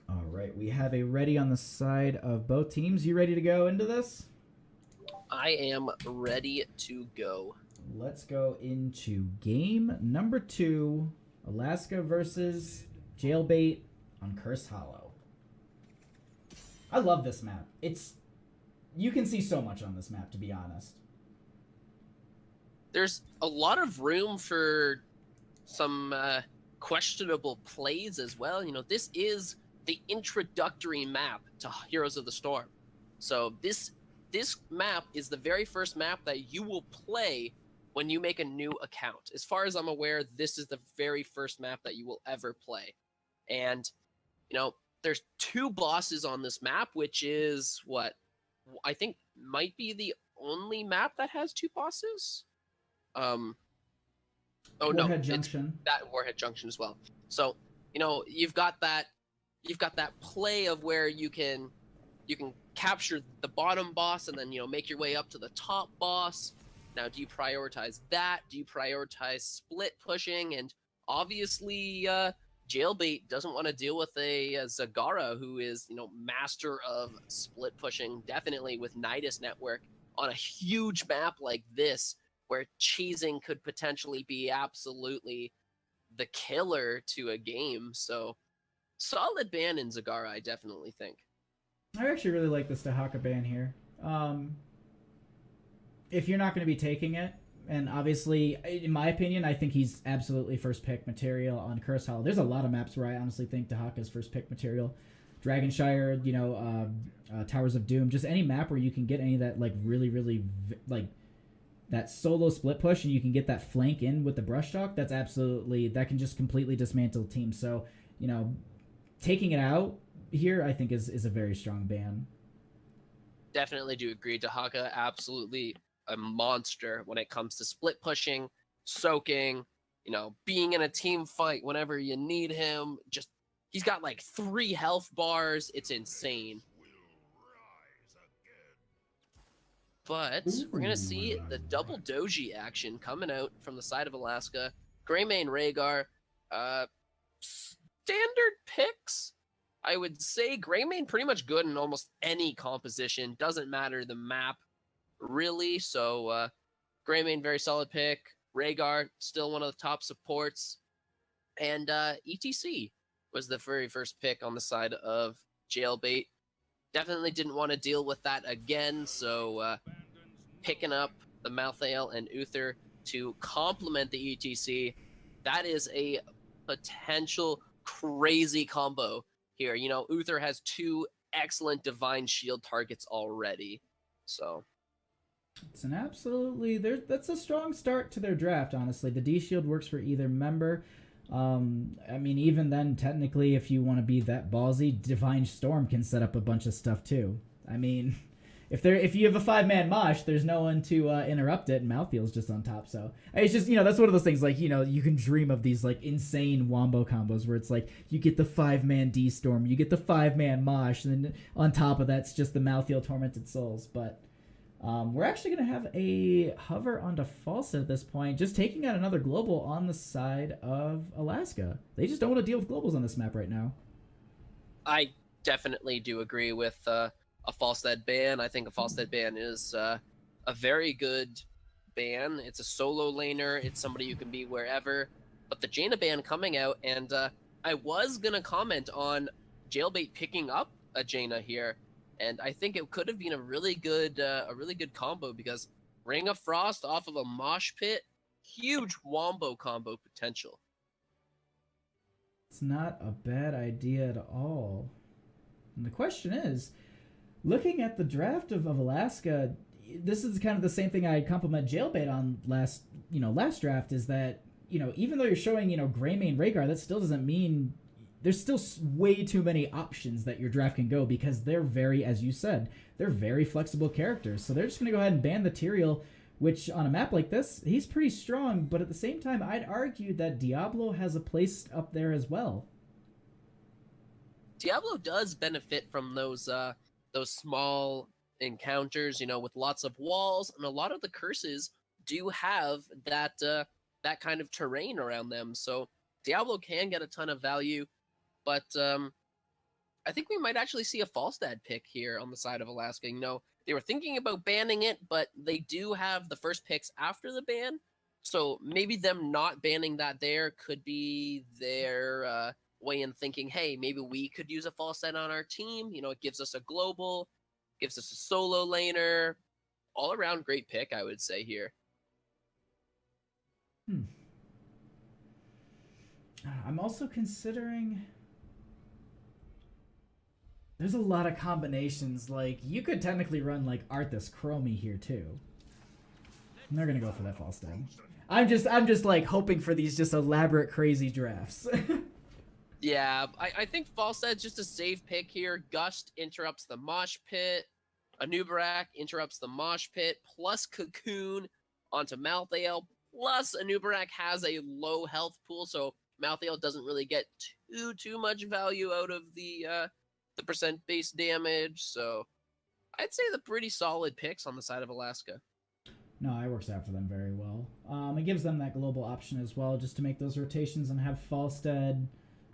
All right, we have a ready on the side of both teams. You ready to go into this? I am ready to go. Let's go into game number 2. Alaska versus Jailbait on Cursed Hollow. I love this map. You can see so much on this map, to be honest. There's a lot of room for some questionable plays as well. You know, this is the introductory map to Heroes of the Storm. So this map is the very first map that you will play when you make a new account. As far as I'm aware, this is the very first map that you will ever play. And, you know, there's 2 bosses on this map, which is what I think might be the only map that has 2 bosses. Warhead Junction. It's that Warhead Junction as well. So, you know, you've got that play of where you can capture the bottom boss and then, you know, make your way up to the top boss. Now, do you prioritize that? Do you prioritize split pushing? And obviously, Jailbait doesn't want to deal with a Zagara who is, you know, master of split pushing, definitely with Nidus Network on a huge map like this, where cheesing could potentially be absolutely the killer to a game. So, solid ban in Zagara, I definitely think. I actually really like this Dahaka ban here. If you're not going to be taking it, and obviously, in my opinion, I think he's absolutely first pick material on Cursed Hollow. There's a lot of maps where I honestly think Dahaka's first pick material. Dragonshire, you know, Towers of Doom, just any map where you can get any of that, like, really, like, that solo split push and you can get that flank in with the brush talk, that can just completely dismantle teams. So, you know, taking it out here, I think, is a very strong ban. Definitely do agree. Dahaka, absolutely a monster when it comes to split pushing, soaking, you know, being in a team fight whenever you need him. Just, he's got like 3 health bars. It's insane. But we're going to see the double doji action coming out from the side of Alaska. Greymane Rhaegar, standard picks. I would say Greymane pretty much good in almost any composition. Doesn't matter the map, really. So Greymane, very solid pick. Rhaegar, still one of the top supports. And ETC was the very first pick on the side of Jailbait. Definitely didn't want to deal with that again, so picking up the Malthael and Uther to complement the ETC, that is a potential crazy combo here. You know, Uther has 2 excellent Divine Shield targets already, so... It's an absolutely... that's a strong start to their draft, honestly. The D-Shield works for either member. I mean, even then, technically, if you want to be that ballsy, Divine Storm can set up a bunch of stuff too. I mean, if you have a 5-man mosh, there's no one to interrupt it, and Malthael's just on top. So it's just, you know, that's one of those things, like, you know, you can dream of these like insane wombo combos where it's like you get the 5-man D Storm, you get the 5-man mosh, and then on top of that's just the Malthael Tormented Souls. But we're actually going to have a hover onto Falsa at this point, just taking out another global on the side of Alaska. They just don't want to deal with globals on this map right now. I definitely do agree with a Falstead ban. I think a Falstead ban is a very good ban. It's a solo laner. It's somebody you can be wherever. But the Jaina ban coming out, and I was going to comment on Jailbait picking up a Jaina here. And I think it could have been a really good combo, because Ring of Frost off of a mosh pit, huge wombo combo potential. It's not a bad idea at all. And the question is, looking at the draft of Alaska, this is kind of the same thing I compliment Jailbait on last draft, is that, you know, even though you're showing, you know, Greymane Rhaegar, that still doesn't mean... There's still way too many options that your draft can go, because they're very, as you said, they're very flexible characters. So they're just going to go ahead and ban the Tyrael, which on a map like this, he's pretty strong. But at the same time, I'd argue that Diablo has a place up there as well. And the question is, looking at the draft of Alaska, this is kind of the same thing I compliment Jailbait on last draft, is that, you know, even though you're showing, you know, Greymane Rhaegar, that still doesn't mean... There's still way too many options that your draft can go, because they're very, as you said, they're very flexible characters. So they're just going to go ahead and ban the Tyrael, which on a map like this, he's pretty strong. But at the same time, I'd argue that Diablo has a place up there as well. Diablo does benefit from those small encounters, with lots of walls, and a lot of the curses do have that kind of terrain around them. So Diablo can get a ton of value, but I think we might actually see a Falstad pick here on the side of Alaska. They were thinking about banning it, but they do have the first picks after the ban. So maybe them not banning that there could be their way in thinking, hey, maybe we could use a Falstad on our team. It gives us a global, gives us a solo laner. All around great pick, I would say here. I'm also considering... There's a lot of combinations. Like, you could technically run, like, Arthas Chromie here, too. And they're gonna go for that Falstad. I'm just like, hoping for these just elaborate, crazy drafts. Yeah, I think Falstad's just a safe pick here. Gust interrupts the mosh pit. Anubarak interrupts the mosh pit, plus Cocoon onto Malthael, plus Anubarak has a low health pool, so Malthael doesn't really get too much value out of the percent-based damage, so I'd say the pretty solid picks on the side of Alaska. No, it works out for them very well. It gives them that global option as well, just to make those rotations and have Falstad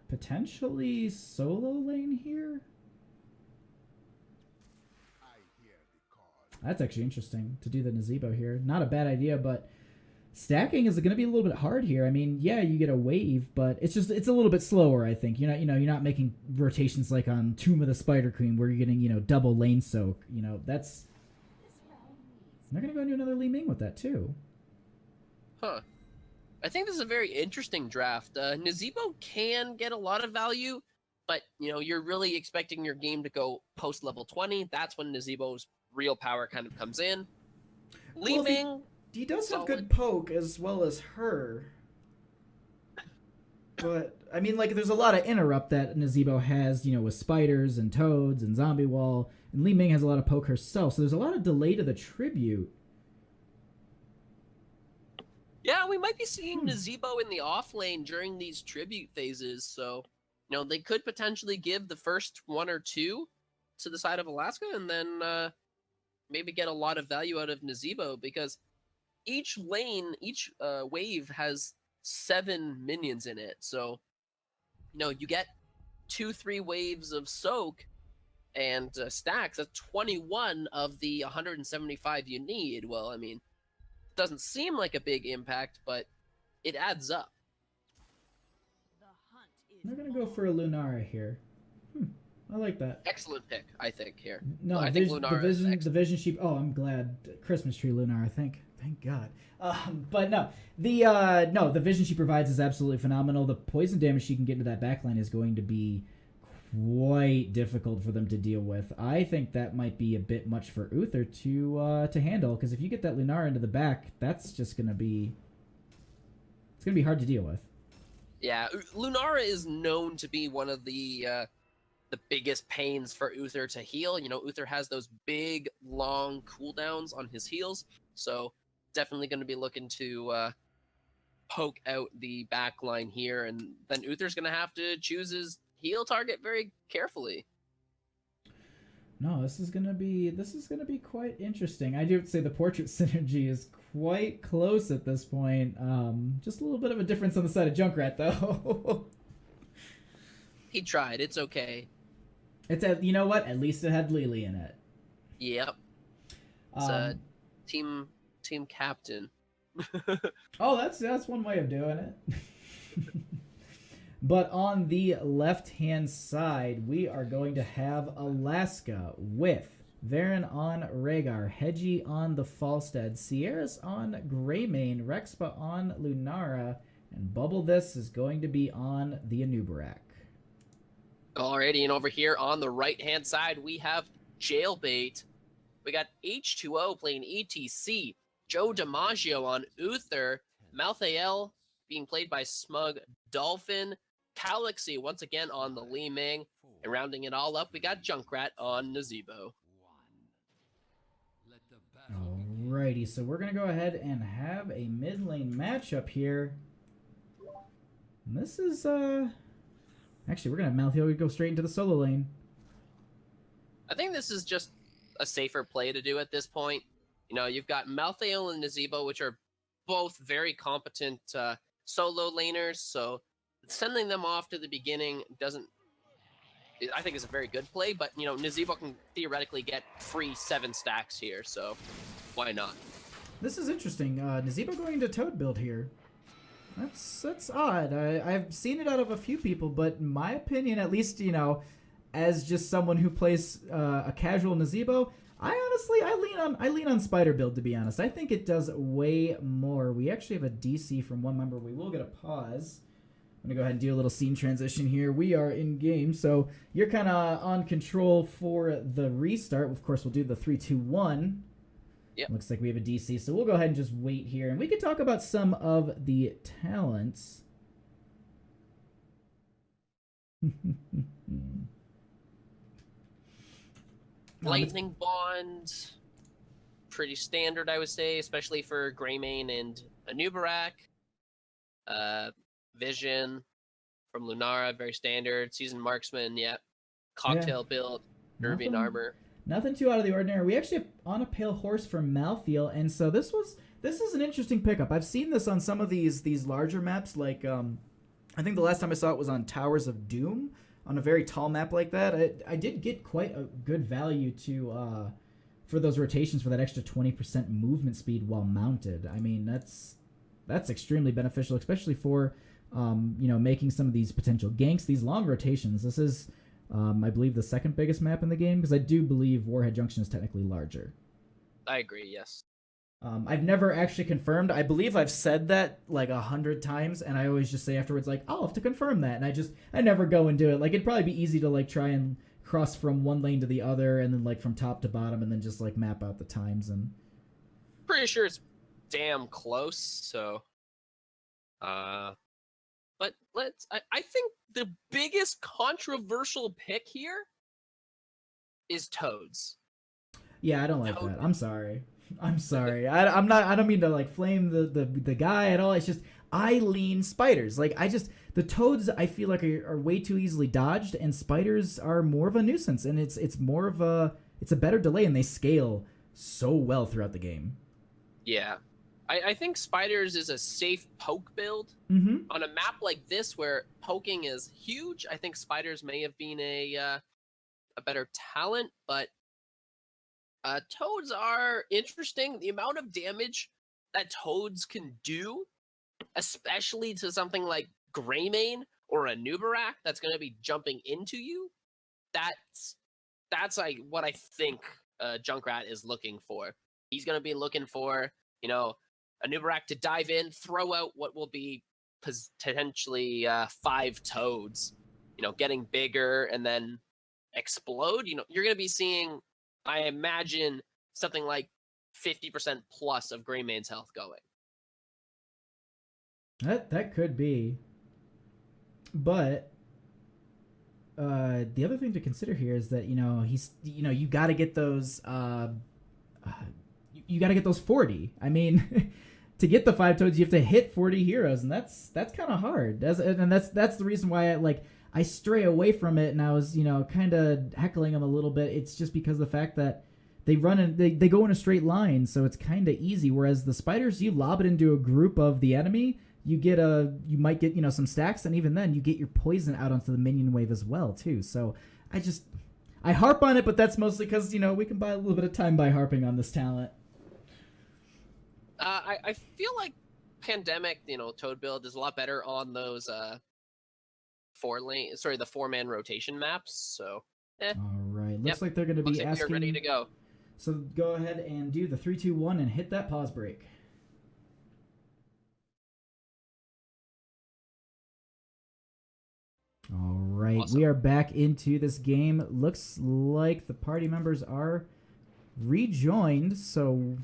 potentially solo lane here. That's actually interesting to do the Nazeebo here. Not a bad idea, but stacking is going to be a little bit hard here. I mean, yeah, you get a wave, but it's a little bit slower, I think. You're not making rotations like on Tomb of the Spider Queen where you're getting, double lane soak. That's... They're going to go into another Li Ming with that, too. Huh. I think this is a very interesting draft. Nazeebo can get a lot of value, but, you're really expecting your game to go post-level 20. That's when Nazeebo's real power kind of comes in. Li Ming... He does have good poke as well as her. But, I mean, like, there's a lot of interrupt that Nazeebo has, with spiders and toads and zombie wall. And Li Ming has a lot of poke herself, so there's a lot of delay to the tribute. Yeah, we might be seeing Nazeebo in the off lane during these tribute phases, so, they could potentially give the first one or two to the side of Alaska, and then maybe get a lot of value out of Nazeebo, because each lane, each wave has 7 minions in it. So, you get 2-3 waves of soak and stacks. That's 21 of the 175 you need. Well, I mean, it doesn't seem like a big impact, but it adds up. They're going to go for a Lunara here. I like that. Excellent pick, I think, here. No, I think Lunara the Vision Sheep. Oh, I'm glad. Christmas tree Lunara, thank God. But no, the vision she provides is absolutely phenomenal. The poison damage she can get into that backline is going to be quite difficult for them to deal with. I think that might be a bit much for Uther to handle, because if you get that Lunara into the back, that's just gonna be hard to deal with. Yeah, Lunara is known to be one of the biggest pains for Uther to heal. Uther has those big, long cooldowns on his heals, so definitely going to be looking to poke out the back line here, and then Uther's going to have to choose his heal target very carefully. No, this is gonna be quite interesting. I do say the portrait synergy is quite close at this point. Just a little bit of a difference on the side of Junkrat, though. He tried. It's okay. You know what? At least it had Lily in it. Yep. It's a team captain. Oh, that's one way of doing it. But on the left-hand side, we are going to have Alaska with Varen on Rhaegar, Hedgie on the Falstad, Sierras on Greymane, Rexpa on Lunara, and Bubble This is going to be on the Anubarak. Alrighty, and over here on the right-hand side, we have Jailbait. We got H2O playing ETC, Joe DiMaggio on Uther, Malthael being played by Smug Dolphin, Calaxy once again on the Li Ming, and rounding it all up, we got Junkrat on Nazeebo. Alrighty, so we're going to go ahead and have a mid lane matchup here. And this is Actually, we're going to have Malthael go straight into the solo lane. I think this is just a safer play to do at this point. You know, you've got Malthael and Nazeebo, which are both very competent solo laners, so sending them off to the beginning I think is a very good play, but, you know, Nazeebo can theoretically get free 7 stacks here, so why not? This is interesting. Nazeebo going into Toad build here. That's odd. I've seen it out of a few people, but in my opinion, at least, you know, as just someone who plays a casual Nazeebo, I lean on Spider build, to be honest. I think it does way more. We actually have a DC from one member. We will get a pause. I'm going to go ahead and do a little scene transition here. We are in game, so you're kind of on control for the restart. Of course, we'll do the 3, 2, 1. Yep. Looks like we have a DC, so we'll go ahead and just wait here. And we can talk about some of the talents. Lightning Bond, pretty standard, I would say, especially for Greymane and Anubarak. Vision from Lunara, very standard. Seasoned Marksman, yep. Cocktail build, Derby armor. Nothing too out of the ordinary. We actually have on a Pale Horse for Malthael, and so this is an interesting pickup. I've seen this on some of these larger maps, like I think the last time I saw it was on Towers of Doom, on a very tall map like that. I did get quite a good value to for those rotations for that extra 20% movement speed while mounted. I mean, that's extremely beneficial, especially for you know, making some of these potential ganks, these long rotations. This is I believe the second biggest map in the game, because I do believe Warhead Junction is technically larger. I agree, yes. I've never actually confirmed. I believe I've said that like 100 times, and I always just say afterwards, like, I'll have to confirm that, and I never go and do it. Like, it'd probably be easy to like try and cross from one lane to the other, and then like from top to bottom, and then just like map out the times. And pretty sure it's damn close, so but I think the biggest controversial pick here is Toads. Yeah, I don't like that. I'm sorry. I'm sorry. I don't mean to like flame the guy at all. It's just I lean spiders. Like the Toads I feel like are way too easily dodged, and spiders are more of a nuisance, and it's more of a better delay, and they scale so well throughout the game. Yeah. I think spiders is a safe poke build. Mm-hmm. On a map like this where poking is huge, I think spiders may have been a better talent, but Toads are interesting. The amount of damage that Toads can do, especially to something like Greymane or a Nubarak that's going to be jumping into you, that's like what I think Junkrat is looking for. He's going to be looking for, you know, a Nubarak to dive in, throw out what will be potentially 5 Toads, you know, getting bigger and then explode. You know, you're going to be seeing, I imagine, something like 50% plus of Greymane's health going. That could be. But the other thing to consider here is that, you know, you got to get those you got to get those 40. I mean, to get the 5 Toads, you have to hit 40 heroes, and that's kind of hard. That's the reason why I stray away from it, and I was, you know, kind of heckling them a little bit. It's just because of the fact that they go in a straight line, so it's kind of easy. Whereas the spiders, you lob it into a group of the enemy, you might get, you know, some stacks, and even then you get your poison out onto the minion wave as well too. So I harp on it, but that's mostly because, you know, we can buy a little bit of time by harping on this talent. I feel like Pandemic, you know, Toad build is a lot better on those the 4-man rotation maps. So, all right, looks like they're going to be asking. We're ready to go. So go ahead and do the 3, 2, 1 and hit that pause break. All right, awesome. We are back into this game. Looks like the party members are rejoined. So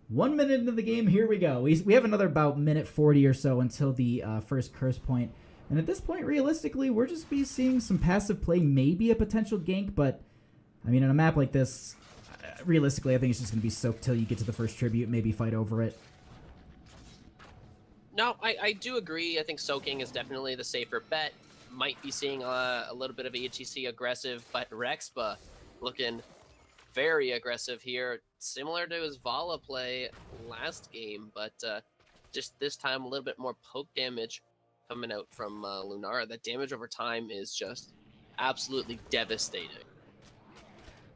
1 minute into the game, here we go. We have another about minute 40 or so until the first curse point. And at this point, realistically, we're just be seeing some passive play, maybe a potential gank. But, I mean, in a map like this, realistically, I think it's just going to be soaked till you get to the first tribute, maybe fight over it. No, I do agree. I think soaking is definitely the safer bet. might be seeing a little bit of ETC aggressive, but Rexpa looking very aggressive here, similar to his Vala play last game, but just this time a little bit more poke damage coming out from Lunara. That damage over time is just absolutely devastating.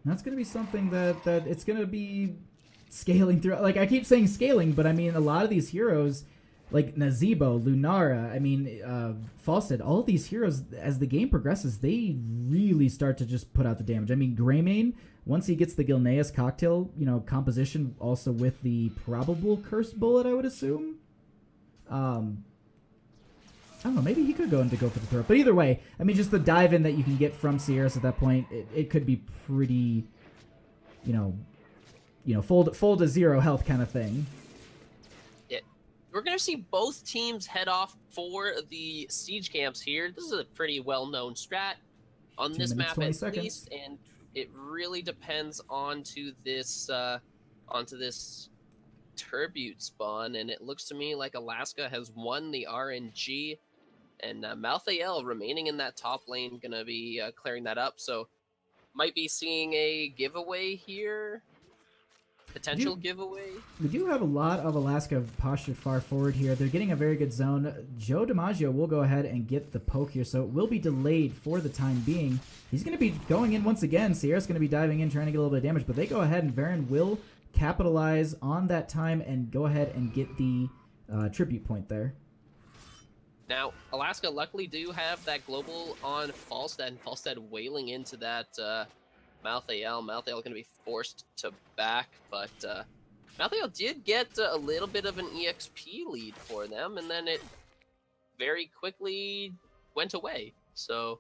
That's going to be something that it's going to be scaling through. Like, I keep saying scaling, but I mean, a lot of these heroes, like Nazeebo, Lunara, I mean, Falstead, all of these heroes, as the game progresses, they really start to just put out the damage. I mean, Greymane, once he gets the Gilneas cocktail, you know, composition, also with the probable cursed bullet, I would assume. I don't know, maybe he could go for the throat. But either way, I mean, just the dive in that you can get from Sierras at that point, it could be pretty, you know, full to zero health kind of thing. Yeah, we're gonna see both teams head off for the siege camps here. This is a pretty well-known strat on this map at least, and it really depends onto this Turbute spawn. And it looks to me like Alaska has won the RNG. And Malthael remaining in that top lane, gonna be clearing that up. So might be seeing a giveaway here. Potential giveaway. We do have a lot of Alaska postured far forward here. They're getting a very good zone. Joe DiMaggio will go ahead and get the poke here, so it will be delayed for the time being. He's going to be going in once again. Sierra's going to be diving in, trying to get a little bit of damage, but they go ahead, and Varen will capitalize on that time and go ahead and get the tribute point there. Now, Alaska luckily do have that global on Falstead, and Falstead wailing into that Malthael. Malthael going to be forced to back, but Malthael did get a little bit of an EXP lead for them, and then it very quickly went away. So,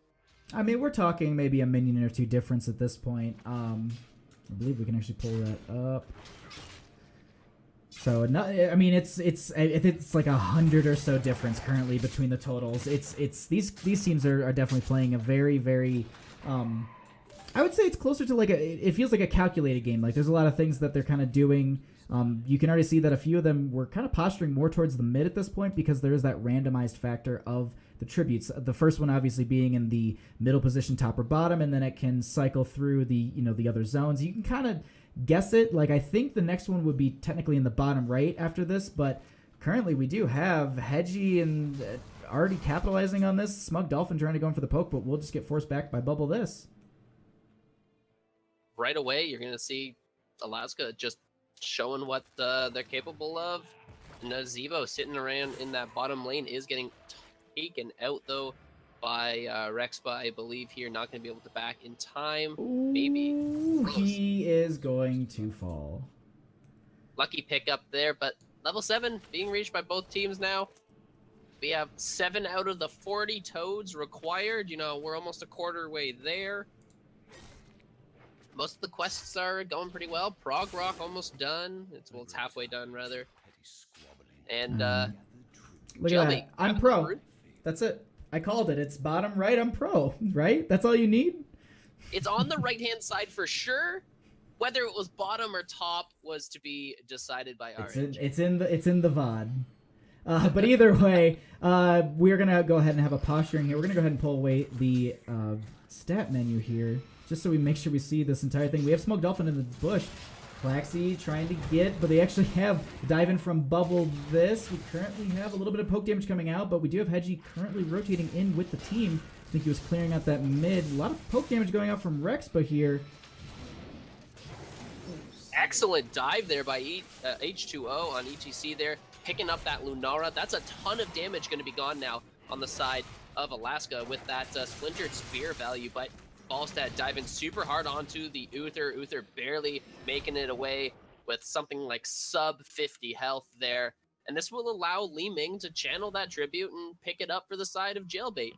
I mean, we're talking maybe a minion or two difference at this point. I believe we can actually pull that up. So, I mean, it's like 100 or so difference currently between the totals. It's these teams are definitely playing a very, very I would say it's closer to like it feels like a calculated game. Like, there's a lot of things that they're kind of doing. You can already see that a few of them were kind of posturing more towards the mid at this point because there is that randomized factor of the tributes. The first one obviously being in the middle position, top or bottom, and then it can cycle through the the other zones. You can kind of guess it. Like, I think the next one would be technically in the bottom right after this, but currently we do have Hedgie and already capitalizing on this. Smug Dolphin trying to go in for the poke, but we'll just get forced back by Bubble this. Right away, you're going to see Alaska just showing what they're capable of. Nazeebo sitting around in that bottom lane is getting taken out, though, by Rexpa, I believe, here. Not going to be able to back in time. Ooh, maybe. He is going to fall. Lucky pickup there, but level 7 being reached by both teams now. We have 7 out of the 40 toads required. You know, we're almost a quarter way there. Most of the quests are going pretty well. Prog Rock almost done. It's halfway done, rather. And look at that. I'm pro. That's it. I called it. It's bottom right. I'm pro. Right? That's all you need? It's on the right-hand side for sure. Whether it was bottom or top was to be decided by our It's in the VOD. But either way, we're gonna go ahead and have a posturing here. We're gonna go ahead and pull away the stat menu here, just so we make sure we see this entire thing. We have Smug Dolphin in the bush. Klaxi trying to get, but they actually have diving from Bubble this. We currently have a little bit of poke damage coming out, but we do have Hedgie currently rotating in with the team. I think he was clearing out that mid. A lot of poke damage going out from Rexpa here. Excellent dive there by H2O on ETC there, picking up that Lunara. That's a ton of damage going to be gone now on the side of Alaska with that splintered spear value, but Falstad diving super hard onto the Uther. Uther barely making it away with something like sub 50 health there. And this will allow Li Ming to channel that tribute and pick it up for the side of Jailbait.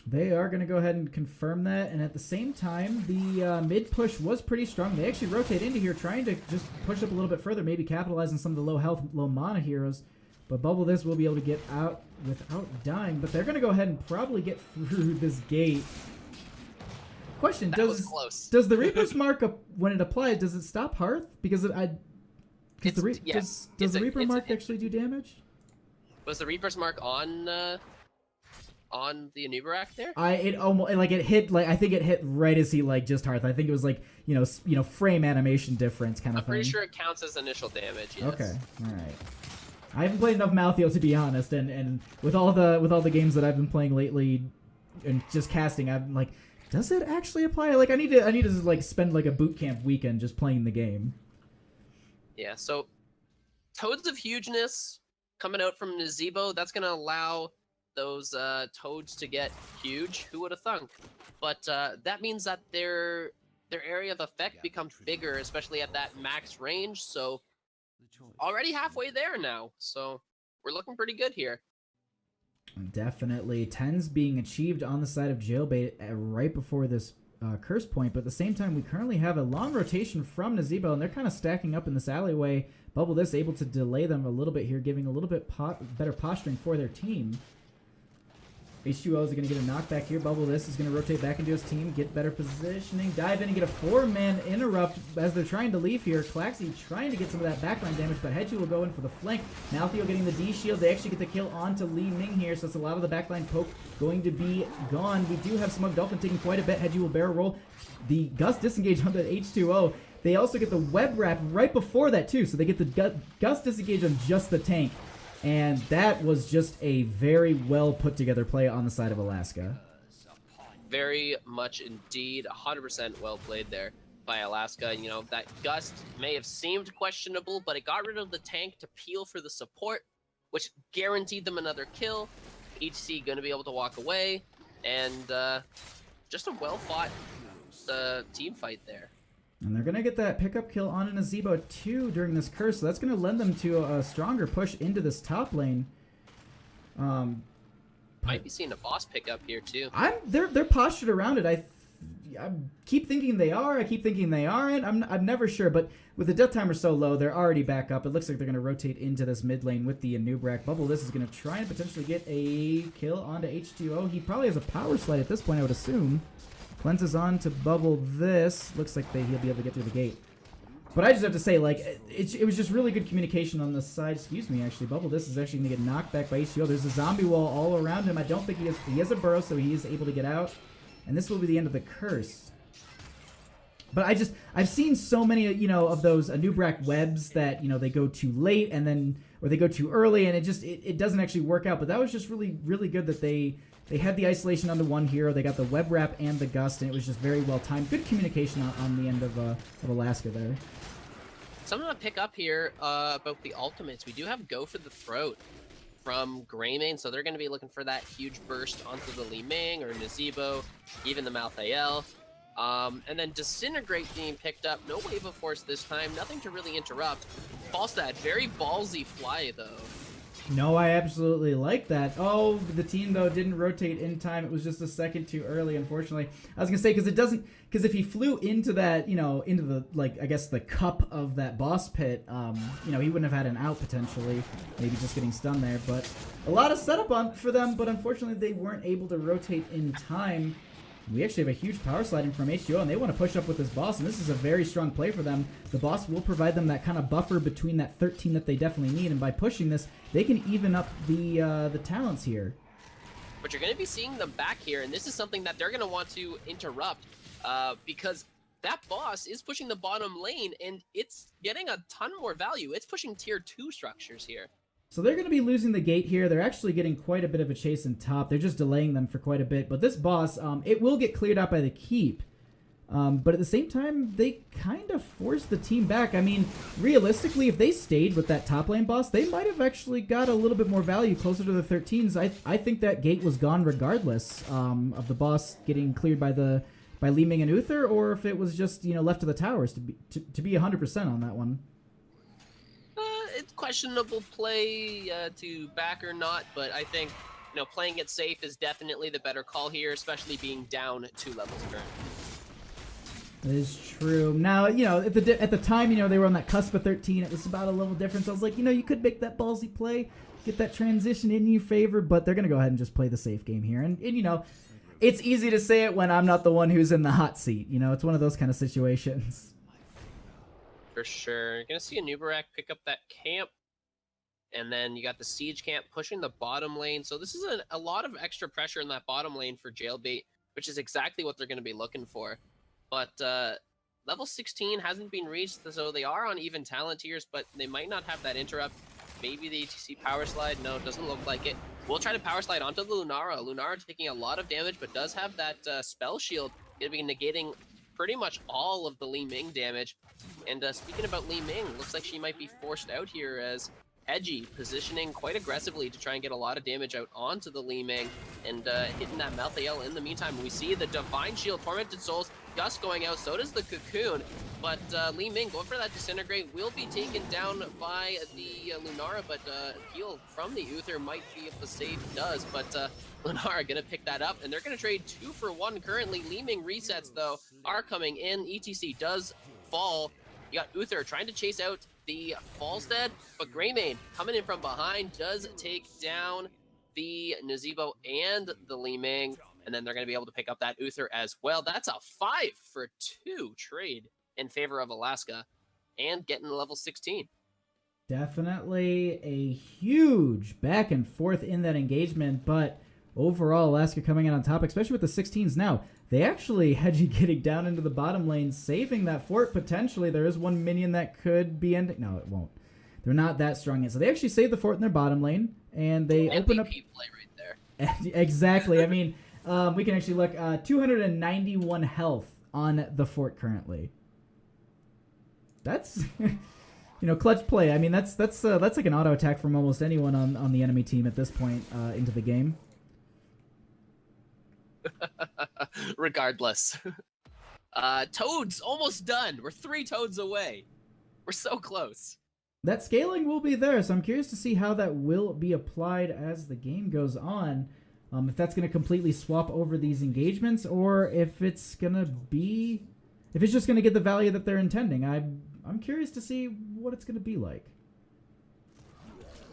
They are going to go ahead and confirm that. And at the same time, the mid push was pretty strong. They actually rotate into here, trying to just push up a little bit further, maybe capitalize on some of the low health, low mana heroes. But Bubble this will be able to get out without dying. But they're going to go ahead and probably get through this gate. Question: Does the Reaper's Mark when it applies, does it stop Hearth? Because does the Reaper Mark actually do damage? Was the Reaper's Mark on on the Anubarak there? It almost like it hit like I think it hit right as he like just hearth. I think it was like frame animation difference kind of I'm thing. pretty sure it counts as initial damage. Yes. Okay, all right. I haven't played enough Maltheo to be honest, and with all the games that I've been playing lately, and just casting, I'm like, does it actually apply? Like I need to like spend like a boot camp weekend just playing the game. Yeah. So, Toads of Hugeness coming out from Nazebo. That's gonna allow those toads to get huge. Who would have thunk? But that means that their area of effect becomes bigger, especially at that max range. So already halfway there now. So we're looking pretty good here. Definitely. 10s being achieved on the side of Jailbait right before this curse point, but at the same time, we currently have a long rotation from Nazebo, and they're kind of stacking up in this alleyway. Bubble This able to delay them a little bit here, giving a little bit better posturing for their team. H2O is going to get a knockback here. Bubble This is going to rotate back into his team, get better positioning, dive in and get a 4-man interrupt as they're trying to leave here. Claxy trying to get some of that backline damage, but Hedgie will go in for the flank. Maltheo getting the D shield. They actually get the kill onto Li Ming here, so it's a lot of the backline poke going to be gone. We do have Smug Dolphin taking quite a bit. Hedgie will barrel roll. The Gust disengage on that H2O. They also get the web wrap right before that too, so they get the Gust disengage on just the tank. And that was just a very well put together play on the side of Alaska. Very much indeed. 100% well played there by Alaska. You know, that Gust may have seemed questionable, but it got rid of the tank to peel for the support, which guaranteed them another kill. HC going to be able to walk away. And just a well fought team fight there. And they're going to get that pickup kill on an Azebo too during this curse, so that's going to lend them to a stronger push into this top lane. Might be seeing a boss pickup here too. They're postured around it. I keep thinking they are. I keep thinking they aren't. I'm never sure, but with the death timer so low, they're already back up. It looks like they're going to rotate into this mid lane with the Anubrak. Bubble This is going to try and potentially get a kill onto H2O. He probably has a power slide at this point, I would assume. Cleanses on to Bubble This. Looks like he'll be able to get through the gate. But I just have to say, like, it was just really good communication on the side. Excuse me, actually. Bubble This is actually going to get knocked back by HCO. There's a zombie wall all around him. I don't think he has a burrow, so he is able to get out. And this will be the end of the curse. But I've seen so many, of those Anubrak webs that, they go too late and then, or they go too early, and it doesn't actually work out. But that was just really, really good that they had the isolation on the one hero. They got the web wrap and the gust, and it was just very well timed. Good communication on the end of Alaska there. Something to pick up here about the ultimates. We do have Go for the Throat from Greymane, so they're going to be looking for that huge burst onto the Li Ming or Nazebo, even the Malthael. And then Disintegrate being picked up. No Wave of Force this time. Nothing to really interrupt. Falstad, very ballsy fly, though. No, I absolutely like that. Oh, the team, though, didn't rotate in time. It was just a second too early, unfortunately. I was going to say, because if he flew into that, into the, I guess the cup of that boss pit, he wouldn't have had an out potentially, maybe just getting stunned there. But a lot of setup for them, but unfortunately they weren't able to rotate in time. We actually have a huge power sliding from H2O, and they want to push up with this boss, and this is a very strong play for them. The boss will provide them that kind of buffer between that 13 that they definitely need, and by pushing this, they can even up the talents here. But you're going to be seeing them back here, and this is something that they're going to want to interrupt, because that boss is pushing the bottom lane, and it's getting a ton more value. It's pushing tier 2 structures here. So they're going to be losing the gate here. They're actually getting quite a bit of a chase in top. They're just delaying them for quite a bit. But this boss, it will get cleared out by the keep. But at the same time, they kind of forced the team back. I mean, realistically, if they stayed with that top lane boss, they might have actually got a little bit more value closer to the 13s. I think that gate was gone regardless of the boss getting cleared by Li Ming and Uther, or if it was just left to the towers to be 100% on that one. It's questionable play to back or not, but I think playing it safe is definitely the better call here, especially being down 2 levels currently. That is true. Now, at the time, they were on that cusp of 13. It was about a level difference. I was like, you could make that ballsy play, get that transition in your favor, but they're going to go ahead and just play the safe game here. And it's easy to say it when I'm not the one who's in the hot seat. It's one of those kind of situations. For sure. You're going to see Anubarak pick up that camp. And then you got the Siege Camp pushing the bottom lane. So this is a lot of extra pressure in that bottom lane for Jailbait, which is exactly what they're going to be looking for. But level 16 hasn't been reached, so they are on even talent tiers, but they might not have that interrupt. Maybe the ETC power slide. No, it doesn't look like it. We'll try to power slide onto the Lunara. Lunara taking a lot of damage, but does have that spell shield. Going to be negating pretty much all of the Li Ming damage. And speaking about Li Ming, looks like she might be forced out here as Edgy positioning quite aggressively to try and get a lot of damage out onto the Li Ming and hitting that Malthael in the meantime. We see the Divine Shield, Tormented Souls, Gust going out, so does the Cocoon, but Li Ming going for that Disintegrate will be taken down by the Lunara, but heal from the Uther might be if the save does, but Lunara gonna pick that up, and they're gonna trade 2 for 1 currently. Li Ming resets, though, are coming in. ETC does fall. You got Uther trying to chase out the Falstead, but Greymane coming in from behind does take down the Nazeebo and the Li Ming, and then they're going to be able to pick up that Uther as well. That's a 5 for 2 trade in favor of Alaska and getting to level 16. Definitely a huge back and forth in that engagement, but overall Alaska coming in on top, especially with the 16s now. They actually Hedgie getting down into the bottom lane, saving that fort potentially. There is one minion that could be ending. No, it won't. They're not that strong yet. So they actually save the fort in their bottom lane, and they open up. MVP play right there. Exactly. I mean, we can actually look 291 health on the fort currently. That's clutch play. I mean, that's like an auto attack from almost anyone on the enemy team at this point into the game. Regardless. Toads almost done. We're 3 toads away. We're so close. That scaling will be there, so I'm curious to see how that will be applied as the game goes on. If that's going to completely swap over these engagements, or if it's just going to get the value that they're intending. I'm curious to see what it's going to be like.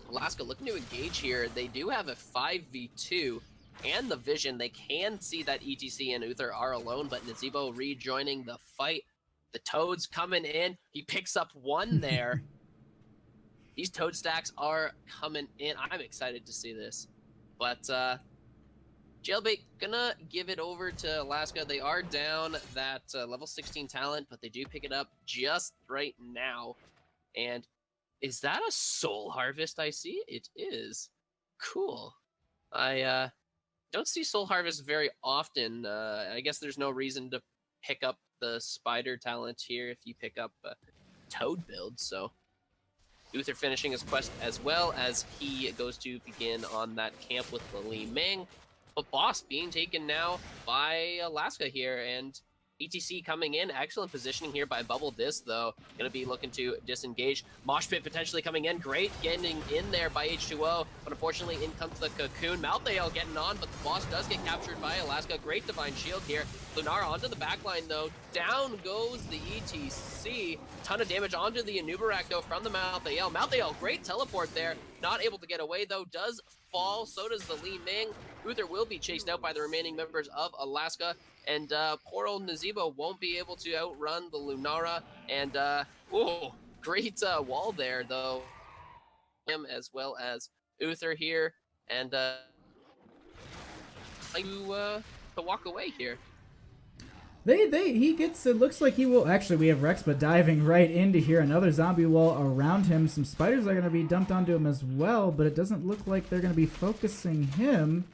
Alaska looking to engage here. They do have a 5v2 and the vision. They can see that ETC and Uther are alone, but Nazeebo rejoining the fight. The Toads coming in. He picks up 1 there. These Toad stacks are coming in. I'm excited to see this. But Jailbait gonna give it over to Alaska. They are down that level 16 talent, but they do pick it up just right now. And is that a Soul Harvest I see? It is. Cool. I don't see Soul Harvest very often. I guess there's no reason to pick up the Spider talent here if you pick up Toad build, so Uther finishing his quest as well as he goes to begin on that camp with the Li Ming. But boss being taken now by Alaska here, and ETC coming in. Excellent positioning here by Bubble Disc, though. Going to be looking to disengage. Mosh Pit potentially coming in. Great getting in there by H2O, but unfortunately in comes the Cocoon. Malthael getting on, but the boss does get captured by Alaska. Great Divine Shield here. Lunara onto the backline, though. Down goes the ETC. Ton of damage onto the Anubarak, though, from the Malthael. Malthael, great teleport there. Not able to get away, though. Does fall. So does the Li Ming. Uther will be chased out by the remaining members of Alaska. And poor old Nazeebo won't be able to outrun the Lunara. And, great wall there, though. Him as well as Uther here. And to walk away here. He gets, it looks like he will, actually we have Rexpa diving right into here, another zombie wall around him. Some spiders are going to be dumped onto him as well, but it doesn't look like they're going to be focusing him.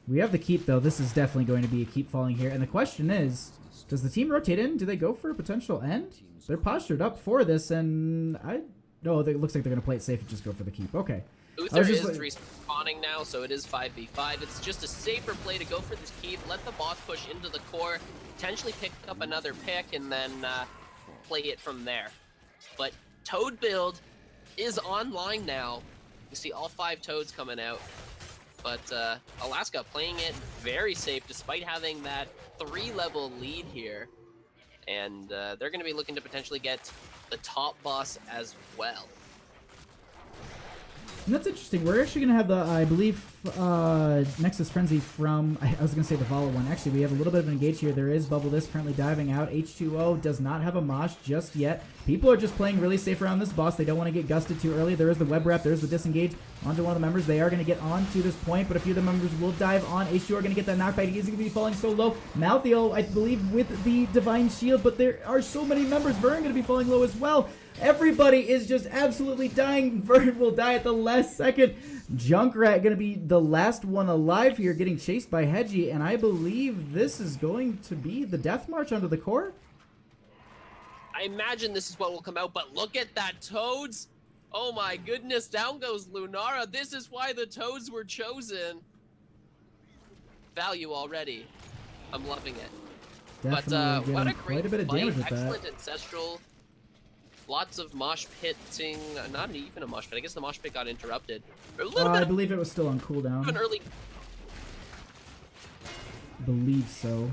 We have the keep, though. This is definitely going to be a keep falling here. And the question is, does the team rotate in? Do they go for a potential end? They're postured up for this, and it looks like they're going to play it safe and just go for the keep. Okay. Uther is respawning now, so it is 5v5. It's just a safer play to go for this keep, let the boss push into the core, potentially pick up another pick, and then play it from there. But Toad build is online now. You see all 5 Toads coming out. But Alaska playing it very safe despite having that 3-level lead here. And they're going to be looking to potentially get the top boss as well. And that's interesting. We're actually going to have the, I believe, Nexus Frenzy from, I was going to say the Vala one. Actually, we have a little bit of an engage here. There is Bubble Disc currently diving out. H2O does not have a Mosh just yet. People are just playing really safe around this boss. They don't want to get gusted too early. There is the web wrap. There's the disengage onto one of the members. They are going to get onto this point, but a few of the members will dive on. H2O are going to get that knockback. He's going to be falling so low. Malthiel, I believe, with the Divine Shield, but there are so many members. Vern going to be falling low as well. Everybody is just absolutely dying. Vern will die at the last second. Junkrat going to be the last one alive here, getting chased by Hedgie, and I believe this is going to be the death march onto the core. I imagine this is what will come out, but look at that Toads. Oh my goodness, down goes Lunara. This is why the Toads were chosen. Value already. I'm loving it. Definitely but what a getting great quite a bit of fight. damage with Excellent that. ancestral. Lots of mosh pitting. Not even a mosh pit. I guess the mosh pit got interrupted. A little bit I believe it was still on cooldown. of an early. Believe so.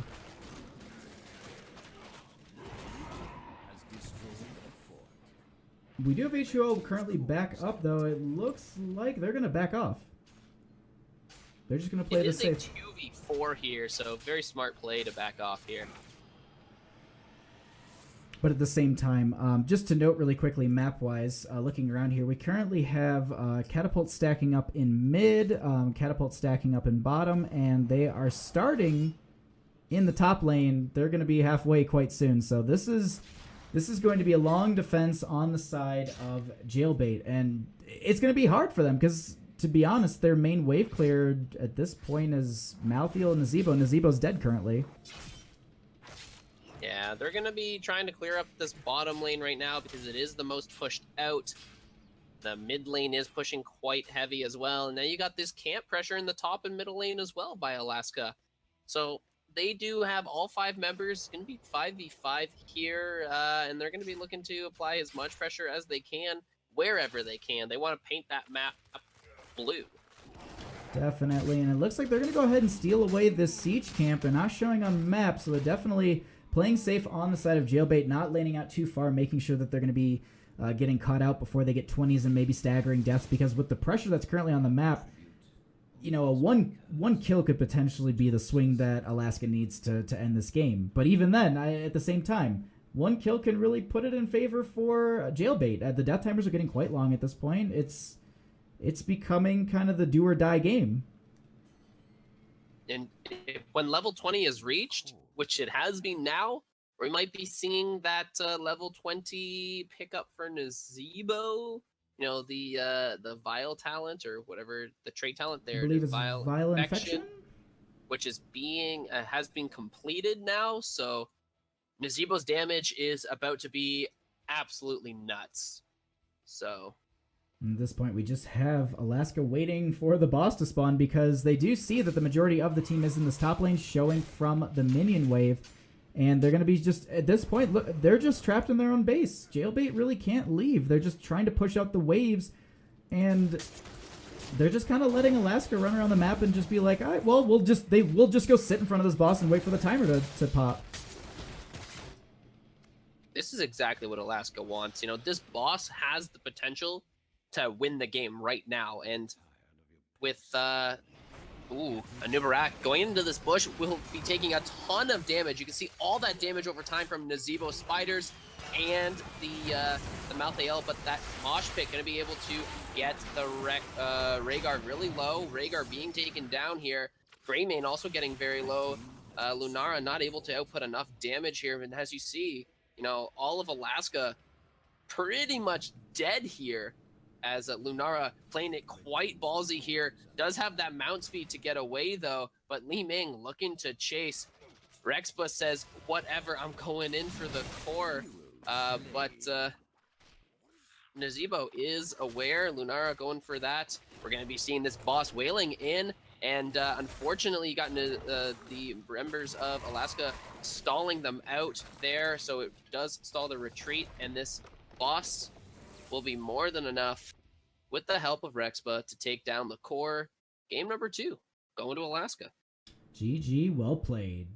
We do have H2O currently back up, though. It looks like they're going to back off. They're just going to play this safe. It is a 2v4 here, so very smart play to back off here. But at the same time, just to note really quickly, map-wise, looking around here, we currently have Catapult stacking up in mid, Catapult stacking up in bottom, and they are starting in the top lane. They're going to be halfway quite soon, so this is going to be a long defense on the side of Jailbait, and it's going to be hard for them because, to be honest, their main wave clear at this point is Malthiel and Nazeebo. Nazebo's dead currently. Yeah, they're going to be trying to clear up this bottom lane right now because it is the most pushed out. The mid lane is pushing quite heavy as well. And then you got this camp pressure in the top and middle lane as well by Alaska. So they do have all 5 members. Going to be 5v5 here. And they're going to be looking to apply as much pressure as they can wherever they can. They want to paint that map blue. Definitely. And it looks like they're going to go ahead and steal away this siege camp. They're not showing on the map, so they're definitely playing safe on the side of Jailbait, not laning out too far, making sure that they're going to be getting caught out before they get 20s and maybe staggering deaths, because with the pressure that's currently on the map, you know, a one kill could potentially be the swing that Alaska needs to end this game. But even then, at the same time, 1 kill can really put it in favor for Jailbait. The death timers are getting quite long at this point. It's becoming kind of the do or die game. And when level 20 is reached, which it has been now, we might be seeing that level 20 pickup for Nazeebo. You know, the Vile talent or whatever the trait talent there. I believe it's Vile Infection, which is being has been completed now. So Nazeebo's damage is about to be absolutely nuts. So at this point, we just have Alaska waiting for the boss to spawn because they do see that the majority of the team is in this top lane, showing from the minion wave. And they're going to be just, at this point, look, they're just trapped in their own base. Jailbait really can't leave. They're just trying to push out the waves. And they're just kind of letting Alaska run around the map and just be like, all right, well, we'll just go sit in front of this boss and wait for the timer to pop. This is exactly what Alaska wants. You know, this boss has the potential to win the game right now, and with Anubarak going into this bush will be taking a ton of damage. You can see all that damage over time from Nazeebo spiders and the Malthael, but that mosh pit going to be able to get the Rhaegar really low. Rhaegar being taken down here. Greymane also getting very low. Lunara not able to output enough damage here, and as you see, you know, all of Alaska pretty much dead here, as Lunara playing it quite ballsy here. Does have that mount speed to get away though, but Li Ming looking to chase. Rexpa says, whatever, I'm going in for the core. But Nazeebo is aware. Lunara going for that. We're going to be seeing this boss wailing in, and unfortunately you got the members of Alaska stalling them out there, so it does stall the retreat, and this boss will be more than enough with the help of Rexpa to take down the core. Game number 2, going to Alaska. GG, well played.